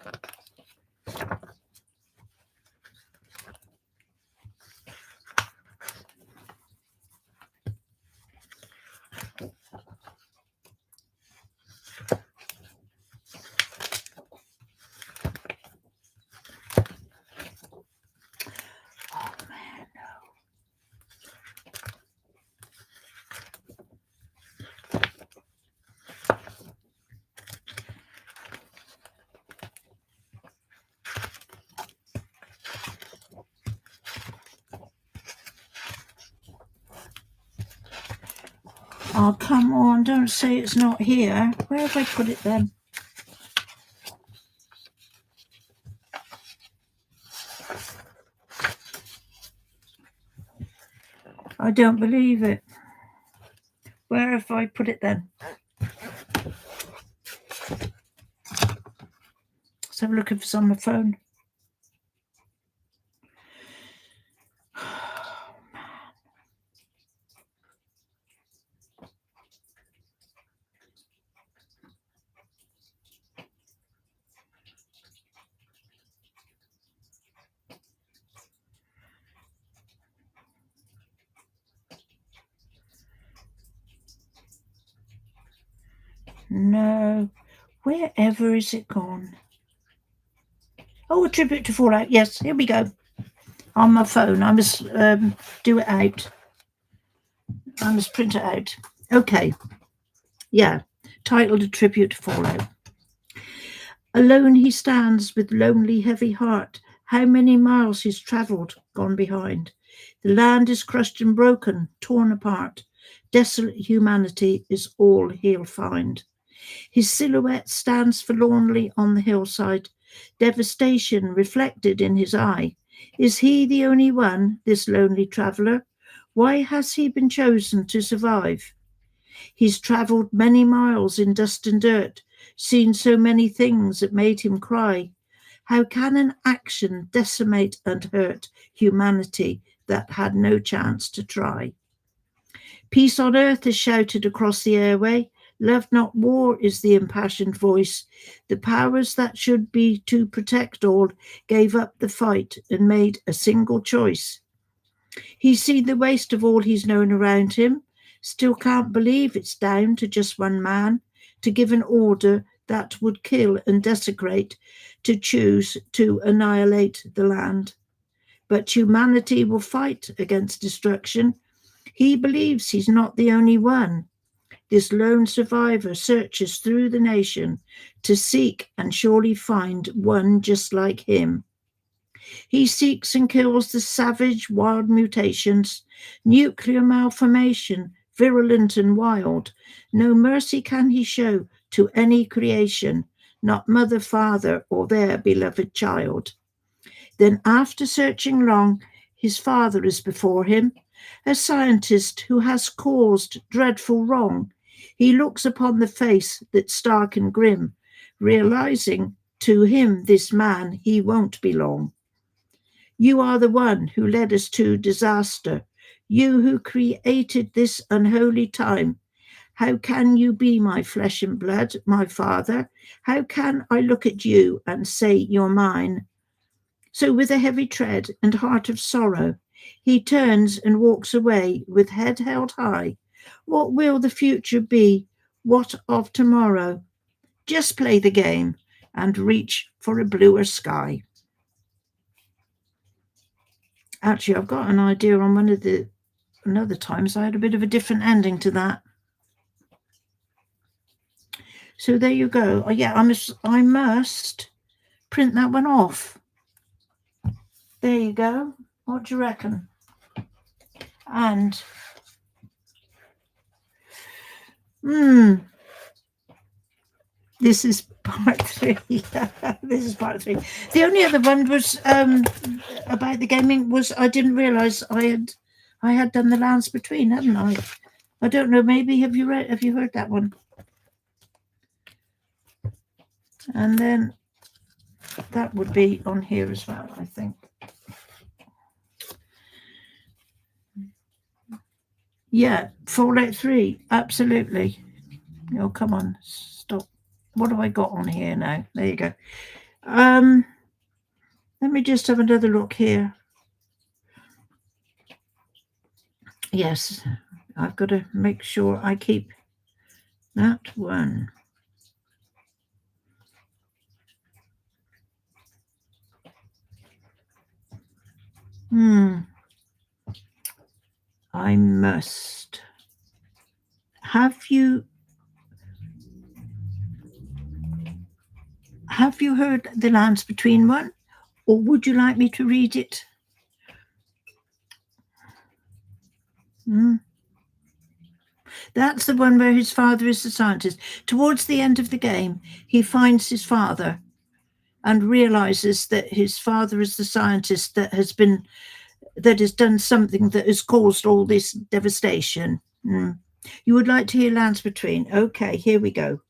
Oh, come on, don't say it's not here. Where have I put it then? I don't believe it. Where have I put it then? Let's have a look if it's on my phone. No. Wherever is it gone? Oh, a tribute to Fallout. Yes, here we go. On my phone. I must do it out. I must print it out. Okay. Yeah. Titled A Tribute to Fallout. Alone he stands with lonely, heavy heart. How many miles he's travelled, gone behind. The land is crushed and broken, torn apart. Desolate humanity is all he'll find. His silhouette stands forlornly on the hillside, devastation reflected in his eye. Is he the only one, this lonely traveller? Why has he been chosen to survive? He's travelled many miles in dust and dirt, seen so many things that made him cry. How can an action decimate and hurt humanity that had no chance to try? Peace on earth is shouted across the airway. Love not war is the impassioned voice. The powers that should be to protect all gave up the fight and made a single choice. He's seen the waste of all he's known around him, still can't believe it's down to just one man to give an order that would kill and desecrate, to choose to annihilate the land. But humanity will fight against destruction. He believes he's not the only one. This lone survivor searches through the nation to seek and surely find one just like him. He seeks and kills the savage, wild mutations, nuclear malformation, virulent and wild. No mercy can he show to any creation, not mother, father, or their beloved child. Then, after searching long, his father is before him, a scientist who has caused dreadful wrong. He looks upon the face that's stark and grim, realizing to him, this man, he won't belong. You are the one who led us to disaster. You who created this unholy time. How can you be my flesh and blood, my father? How can I look at you and say you're mine? So with a heavy tread and heart of sorrow, he turns and walks away with head held high. What will the future be? What of tomorrow? Just play the game and reach for a bluer sky. Actually, I've got an idea on one of the another times I had a bit of a different ending to that. So there you go. Oh, yeah, I must print that one off. There you go. What do you reckon? And this is part 3. This is part 3. The only other one was about the gaming was I didn't realise I had done the Lands Between, hadn't I? I don't know. Maybe have you heard that one? And then that would be on here as well, I think. Yeah, Fallout 3, absolutely. Oh, come on, stop. What have I got on here now? There you go. Let me just have another look here. Yes, I've got to make sure I keep that one. I must. Have you heard the Lands Between one? Or would you like me to read it? That's the one where his father is the scientist. Towards the end of the game, he finds his father and realizes that his father is the scientist that has done something that has caused all this devastation. You would like to hear Lands Between? Okay, here we go.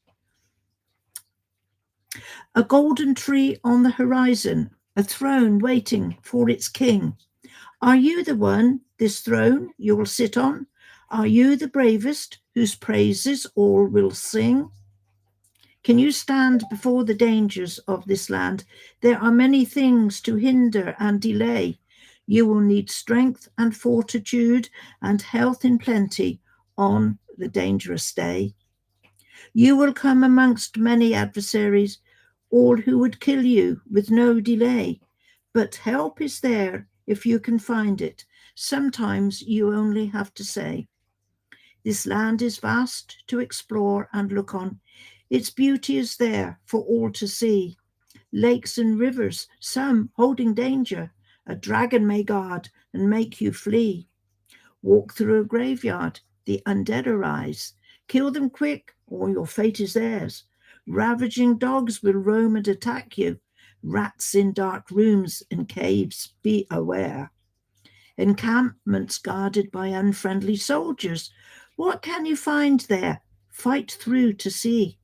A golden tree on the horizon, a throne waiting for its king. Are you the one, this throne you'll sit on? Are you the bravest, whose praises all will sing? Can you stand before the dangers of this land? There are many things to hinder and delay. You will need strength and fortitude and health in plenty on the dangerous day. You will come amongst many adversaries, all who would kill you with no delay. But help is there if you can find it. Sometimes you only have to say, this land is vast to explore and look on. Its beauty is there for all to see. Lakes and rivers, some holding danger. A dragon may guard and make you flee. Walk through a graveyard, the undead arise. Kill them quick, or your fate is theirs. Ravaging dogs will roam and attack you. Rats in dark rooms and caves, be aware. Encampments guarded by unfriendly soldiers. What can you find there? Fight through to see.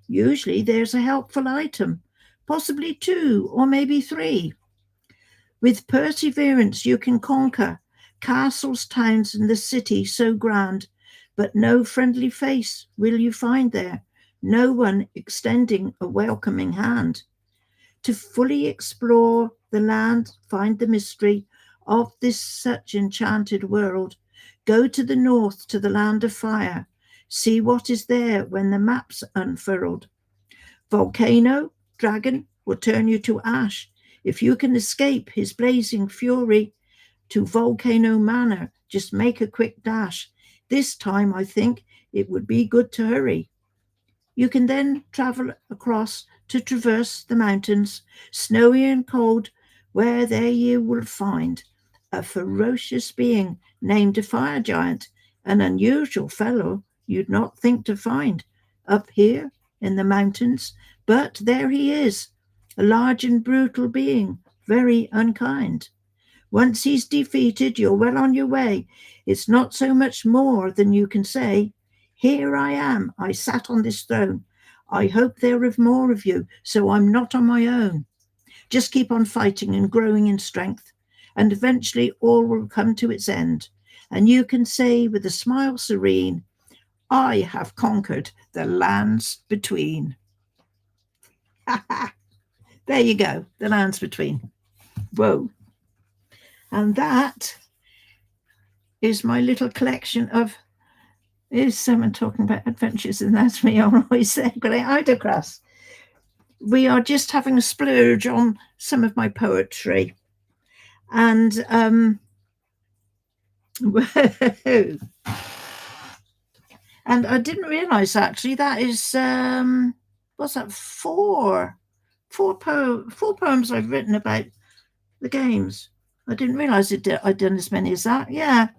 Usually there's a helpful item, possibly 2 or maybe 3. With perseverance you can conquer castles, towns, and the city so grand, but no friendly face will you find there, no one extending a welcoming hand. To fully explore the land, find the mystery of this such enchanted world, go to the north to the land of fire, see what is there when the map's unfurled. Volcano, dragon will turn you to ash. If you can escape his blazing fury, to Volcano Manor, just make a quick dash. This time I think it would be good to hurry. You can then travel across to traverse the mountains, snowy and cold, where there you will find a ferocious being named a fire giant, an unusual fellow you'd not think to find up here in the mountains, but there he is, a large and brutal being, very unkind. Once he's defeated, you're well on your way. It's not so much more than you can say, here I am, I sat on this throne. I hope there are more of you, so I'm not on my own. Just keep on fighting and growing in strength, and eventually all will come to its end. And you can say with a smile serene, I have conquered the lands between. There you go, the lands between. Whoa. And that is my little collection of, is someone talking about adventures, and that's me. I'm always saying, great autographs. We are just having a splurge on some of my poetry. And and I didn't realize actually that is what's that, four poems I've written about the games. I didn't realize I'd done as many as that. Yeah.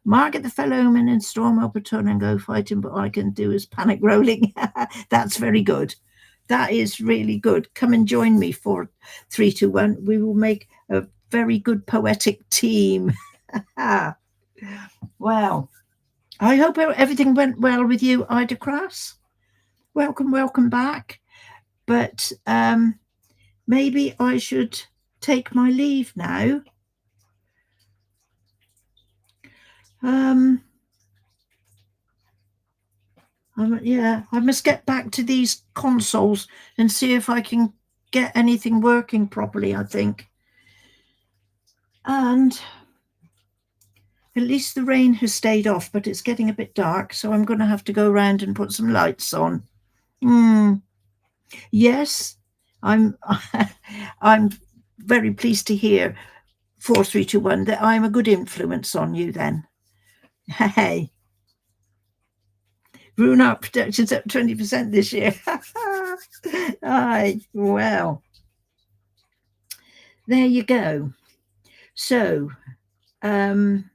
Margaret the fellow omen and storm up a ton and go fighting, but all I can do is panic rolling. That's very good. That is really good. Come and join me for 3, 2, 1. We will make a very good poetic team. Well, I hope everything went well with you, Ida Crass. Welcome back. But maybe I should take my leave now. I must get back to these consoles and see if I can get anything working properly, I think. And at least the rain has stayed off, but it's getting a bit dark, so I'm going to have to go around and put some lights on. Yes, I'm I'm very pleased to hear, 4321, that I'm a good influence on you then. Hey. Rune Art Productions up 20% this year. Aye, well, there you go. So, I'm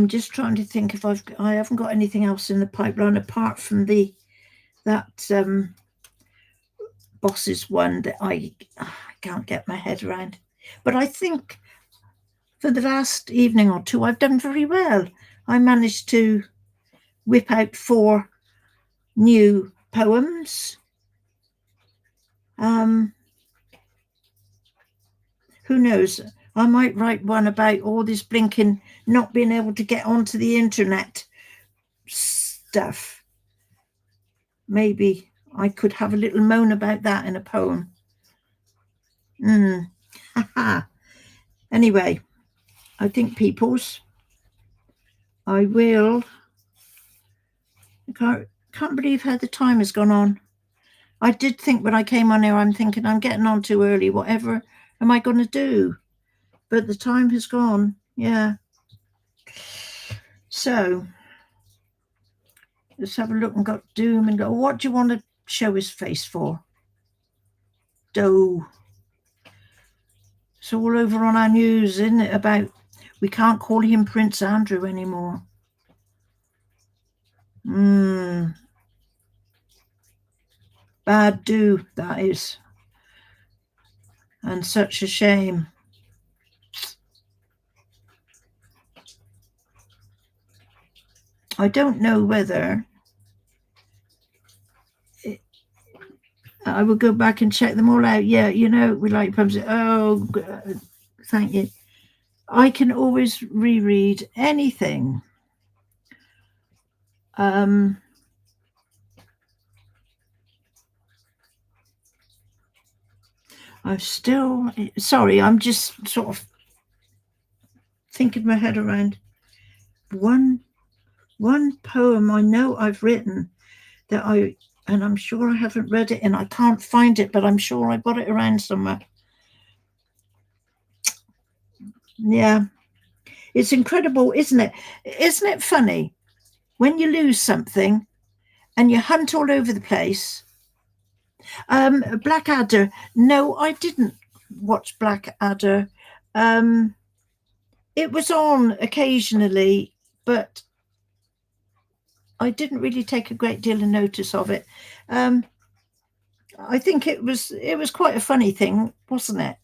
just trying to think if I haven't got anything else in the pipeline apart from that bosses one that I can't get my head around. But I think for the last evening or two, I've done very well. I managed to whip out 4 new poems. Who knows? I might write one about all this blinking not being able to get onto the internet stuff. Maybe I could have a little moan about that in a poem. Anyway, I think, peoples, I will I can't believe how the time has gone on. I did think when I came on here, I'm thinking I'm getting on too early. Whatever am I going to do? But the time has gone. Yeah. So let's have a look and got Doom and go. What do you want to show his face for? Doe. It's all over on our news, isn't it? About we can't call him Prince Andrew anymore. Bad do, that is. And such a shame. I don't know whether I will go back and check them all out. Yeah, you know, we like pubs. Oh, thank you. I can always reread anything. I've still, sorry, I'm just sort of thinking my head around one poem I know I've written that and I'm sure I haven't read it and I can't find it, but I'm sure I've got it around somewhere. Yeah. It's incredible, isn't it? Isn't it funny when you lose something and you hunt all over the place? Blackadder. No, I didn't watch Blackadder. It was on occasionally, but I didn't really take a great deal of notice of it. I think it was quite a funny thing, wasn't it?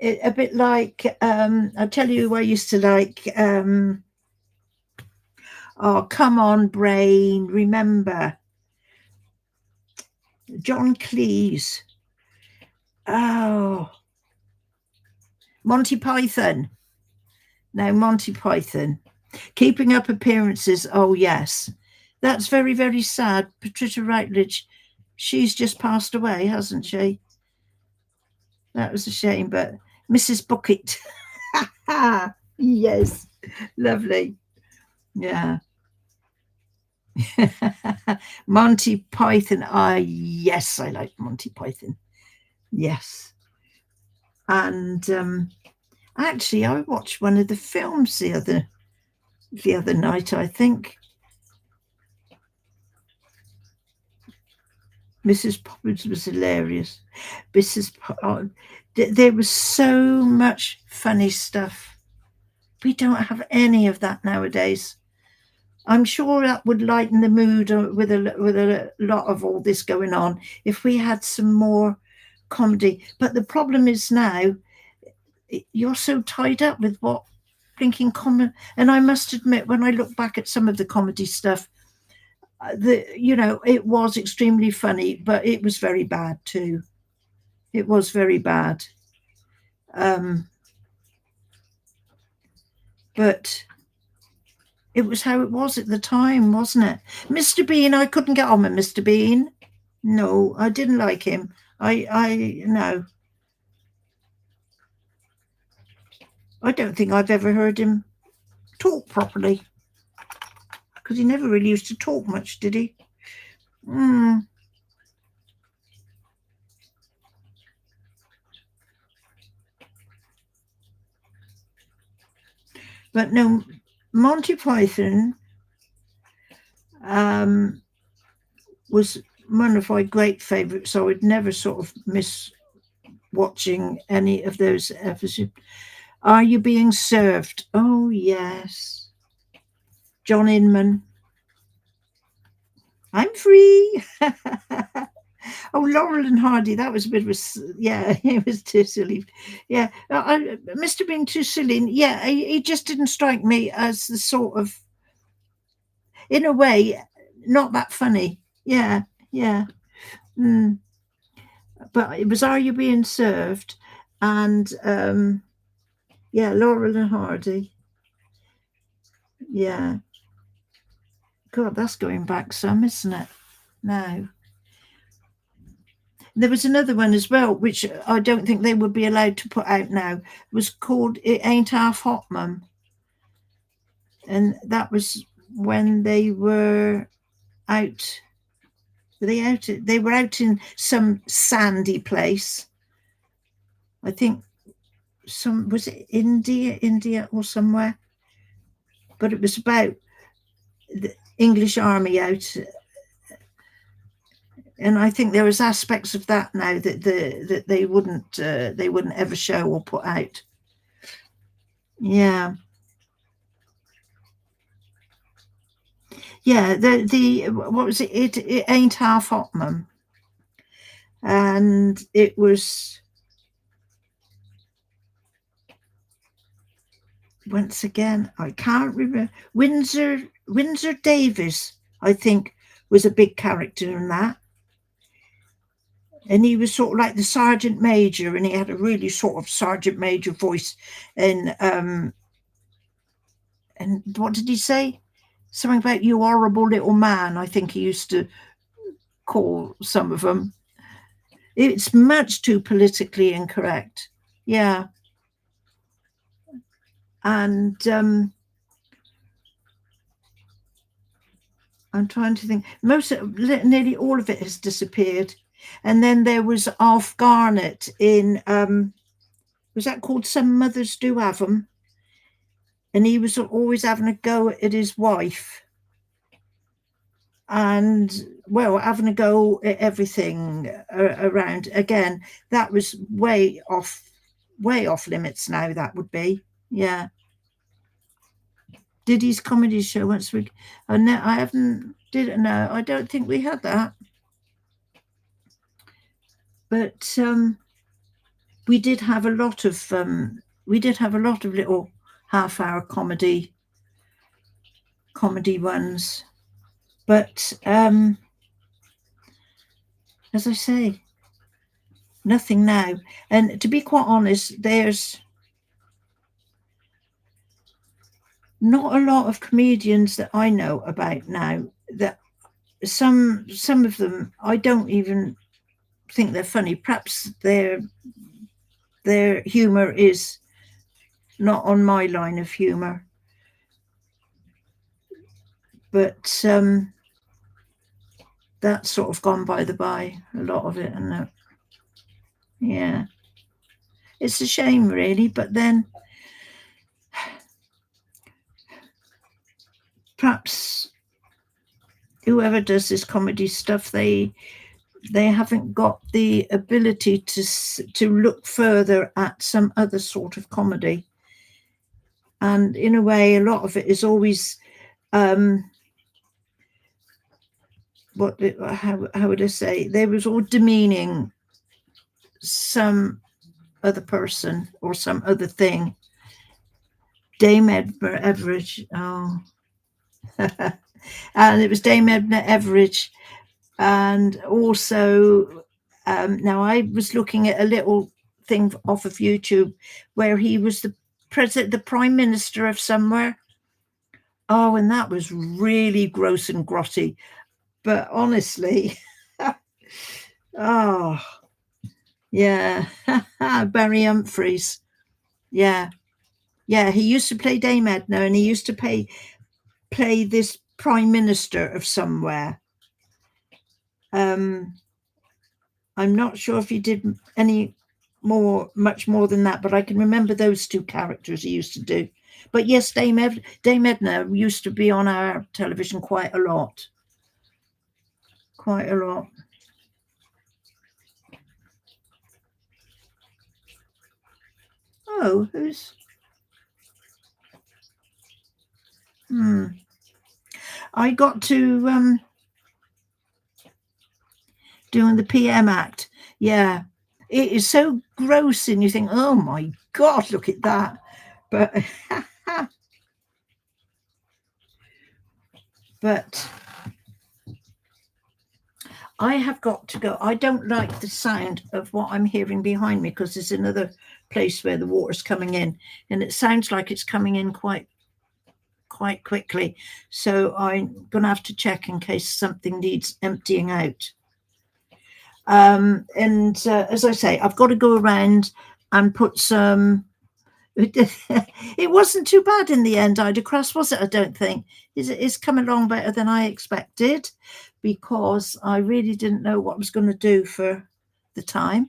A bit like I'll tell you who I used to like. Oh, come on, brain! Remember John Cleese. Oh, Monty Python. No, Monty Python. Keeping Up Appearances. Oh, yes. That's very, very sad. Patricia Routledge, she's just passed away, hasn't she? That was a shame, but Mrs. Bucket. Yes. Lovely. Yeah. Monty Python. Yes, I like Monty Python. Yes. And actually, I watched one of the films the other night, I think. Mrs. Poppins was hilarious. There was so much funny stuff. We don't have any of that nowadays. I'm sure that would lighten the mood with a lot of all this going on if we had some more comedy. But the problem is now you're so tied up with what thinking comedy. And I must admit, when I look back at some of the comedy stuff, it was extremely funny, but it was very bad too. It was very bad. But it was how it was at the time, wasn't it? Mr. Bean, I couldn't get on with Mr. Bean. No, I didn't like him. No. I don't think I've ever heard him talk properly. Because he never really used to talk much, did he? But no, Monty Python was one of my great favourites. So I would never sort of miss watching any of those episodes. Are You Being Served? Oh, yes. John Inman. I'm free. Oh, Laurel and Hardy. That was a bit of yeah, it was too silly. Yeah. Mr. Bean too silly. Yeah, he just didn't strike me as the sort of, in a way, not that funny. Yeah, yeah. But it was Are You Being Served? And yeah, Laurel and Hardy. Yeah. God, that's going back some, isn't it? Now. There was another one as well, which I don't think they would be allowed to put out now. It was called It Ain't Half Hot, Mum. And that was when they were out. They were out in some sandy place. I think was it India or somewhere? But it was about the English army out, and I think there was aspects of that now that they wouldn't ever show or put out. Yeah. Yeah, the what was it? It ain't half hot, Mum, and it was once again. I can't remember. Windsor Davis, I think, was a big character in that, and he was sort of like the sergeant major, and he had a really sort of sergeant major voice, and what did he say? Something about you horrible little man. I think he used to call some of them. It's much too politically incorrect. Yeah. And I'm trying to think. Nearly all of it has disappeared. And then there was Alf Garnett in, was that called Some Mothers Do Have 'Em? And he was always having a go at his wife. And, well, having a go at everything around. Again, that was way off limits now, that would be. Yeah. Diddy's comedy show once a week. Oh, no, I don't think we had that. But we did have a lot of little half-hour comedy ones. But as I say, nothing now. And to be quite honest, there's not a lot of comedians that I know about now. That some of them, I don't even think they're funny. Perhaps their humor is not on my line of humor. But that's sort of gone by the by, a lot of it, and yeah, it's a shame, really. But then perhaps whoever does this comedy stuff, they haven't got the ability to look further at some other sort of comedy. And in a way, a lot of it is always how would I say? They was all demeaning some other person or some other thing. Dame Edna Everage. Oh. And it was Dame Edna Everage. And also, now I was looking at a little thing off of YouTube where he was the prime minister of somewhere. Oh, and that was really gross and grotty. But honestly, oh, yeah, Barry Humphries. Yeah. Yeah, he used to play Dame Edna, and he used to play this prime minister of somewhere. I'm not sure if he did much more than that, but I can remember those two characters he used to do. But yes, Dame Edna used to be on our television quite a lot. Quite a lot. Oh, who's? I got to doing the PM Act. Yeah, it is so gross, and you think, oh my God, look at that. But but I have got to go. I don't like the sound of what I'm hearing behind me because there's another place where the water's coming in, and it sounds like it's coming in quite quickly. So I'm going to have to check in case something needs emptying out. And as I say, I've got to go around and put some It wasn't too bad in the end, Ida Cross, was it? I don't think. It's come along better than I expected, because I really didn't know what I was going to do for the time.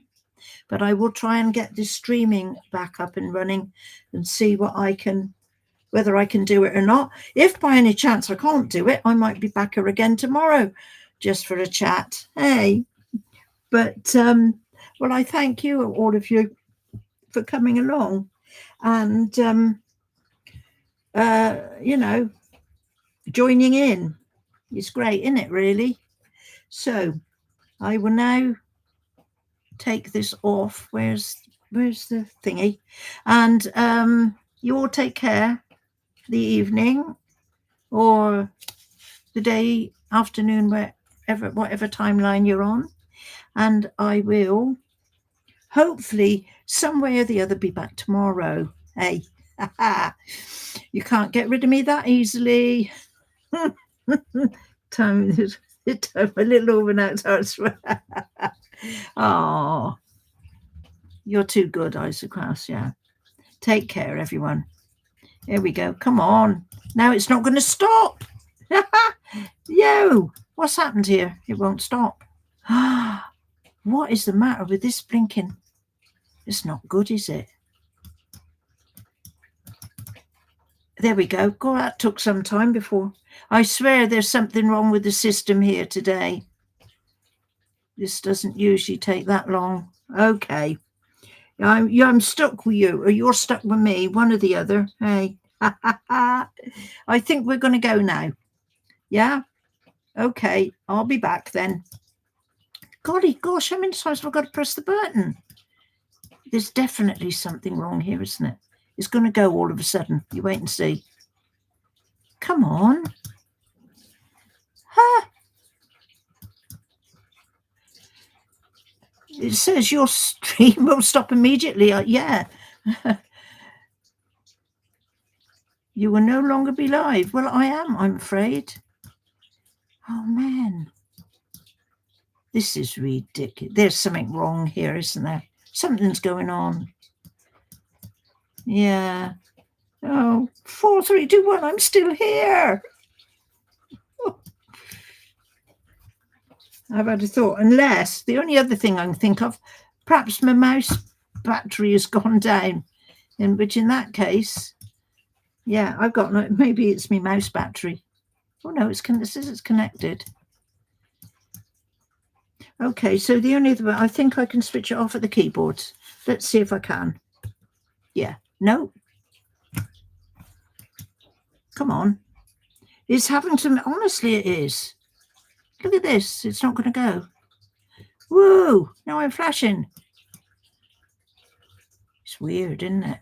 But I will try and get this streaming back up and running and see whether I can do it or not. If by any chance I can't do it, I might be back here again tomorrow just for a chat. Hey, but well, I thank you, all of you, for coming along, and joining in. It's great, isn't it, really? So I will now take this off. Where's the thingy? And you all take care, the evening or the day, afternoon, whatever timeline you're on. And I will hopefully some way or the other be back tomorrow. Hey, you can't get rid of me that easily. Time a little over now, I swear. Oh, you're too good, Isaac House. Yeah. Take care, everyone. Here we go. Come on. Now it's not going to stop. Yo, what's happened here? It won't stop. What is the matter with this blinking? It's not good, is it? There we go. God, that took some time before. I swear there's something wrong with the system here today. This doesn't usually take that long. Okay. I'm stuck with you, or you're stuck with me, one or the other. Hey. I think we're going to go now. Yeah? Okay. I'll be back then. Golly gosh, how many times have I got to press the button? There's definitely something wrong here, isn't it? It's going to go all of a sudden. You wait and see. Come on. It says your stream will stop immediately. Yeah. You will no longer be live. Well, I am, I'm afraid. Oh, man. This is ridiculous. There's something wrong here, isn't there? Something's going on. Yeah. Oh, 4, 3, 2, 1. I'm still here. I've had a thought. Unless the only other thing I can think of, perhaps my mouse battery has gone down, which in that case, yeah, I've got no. Maybe it's my mouse battery. Oh no, it says it's connected. Okay, so the only other, I think I can switch it off at the keyboard. Let's see if I can. Yeah, no. Come on. It's having some, honestly it is. Look at this, it's not going to go. Whoa, now I'm flashing. It's weird, isn't it?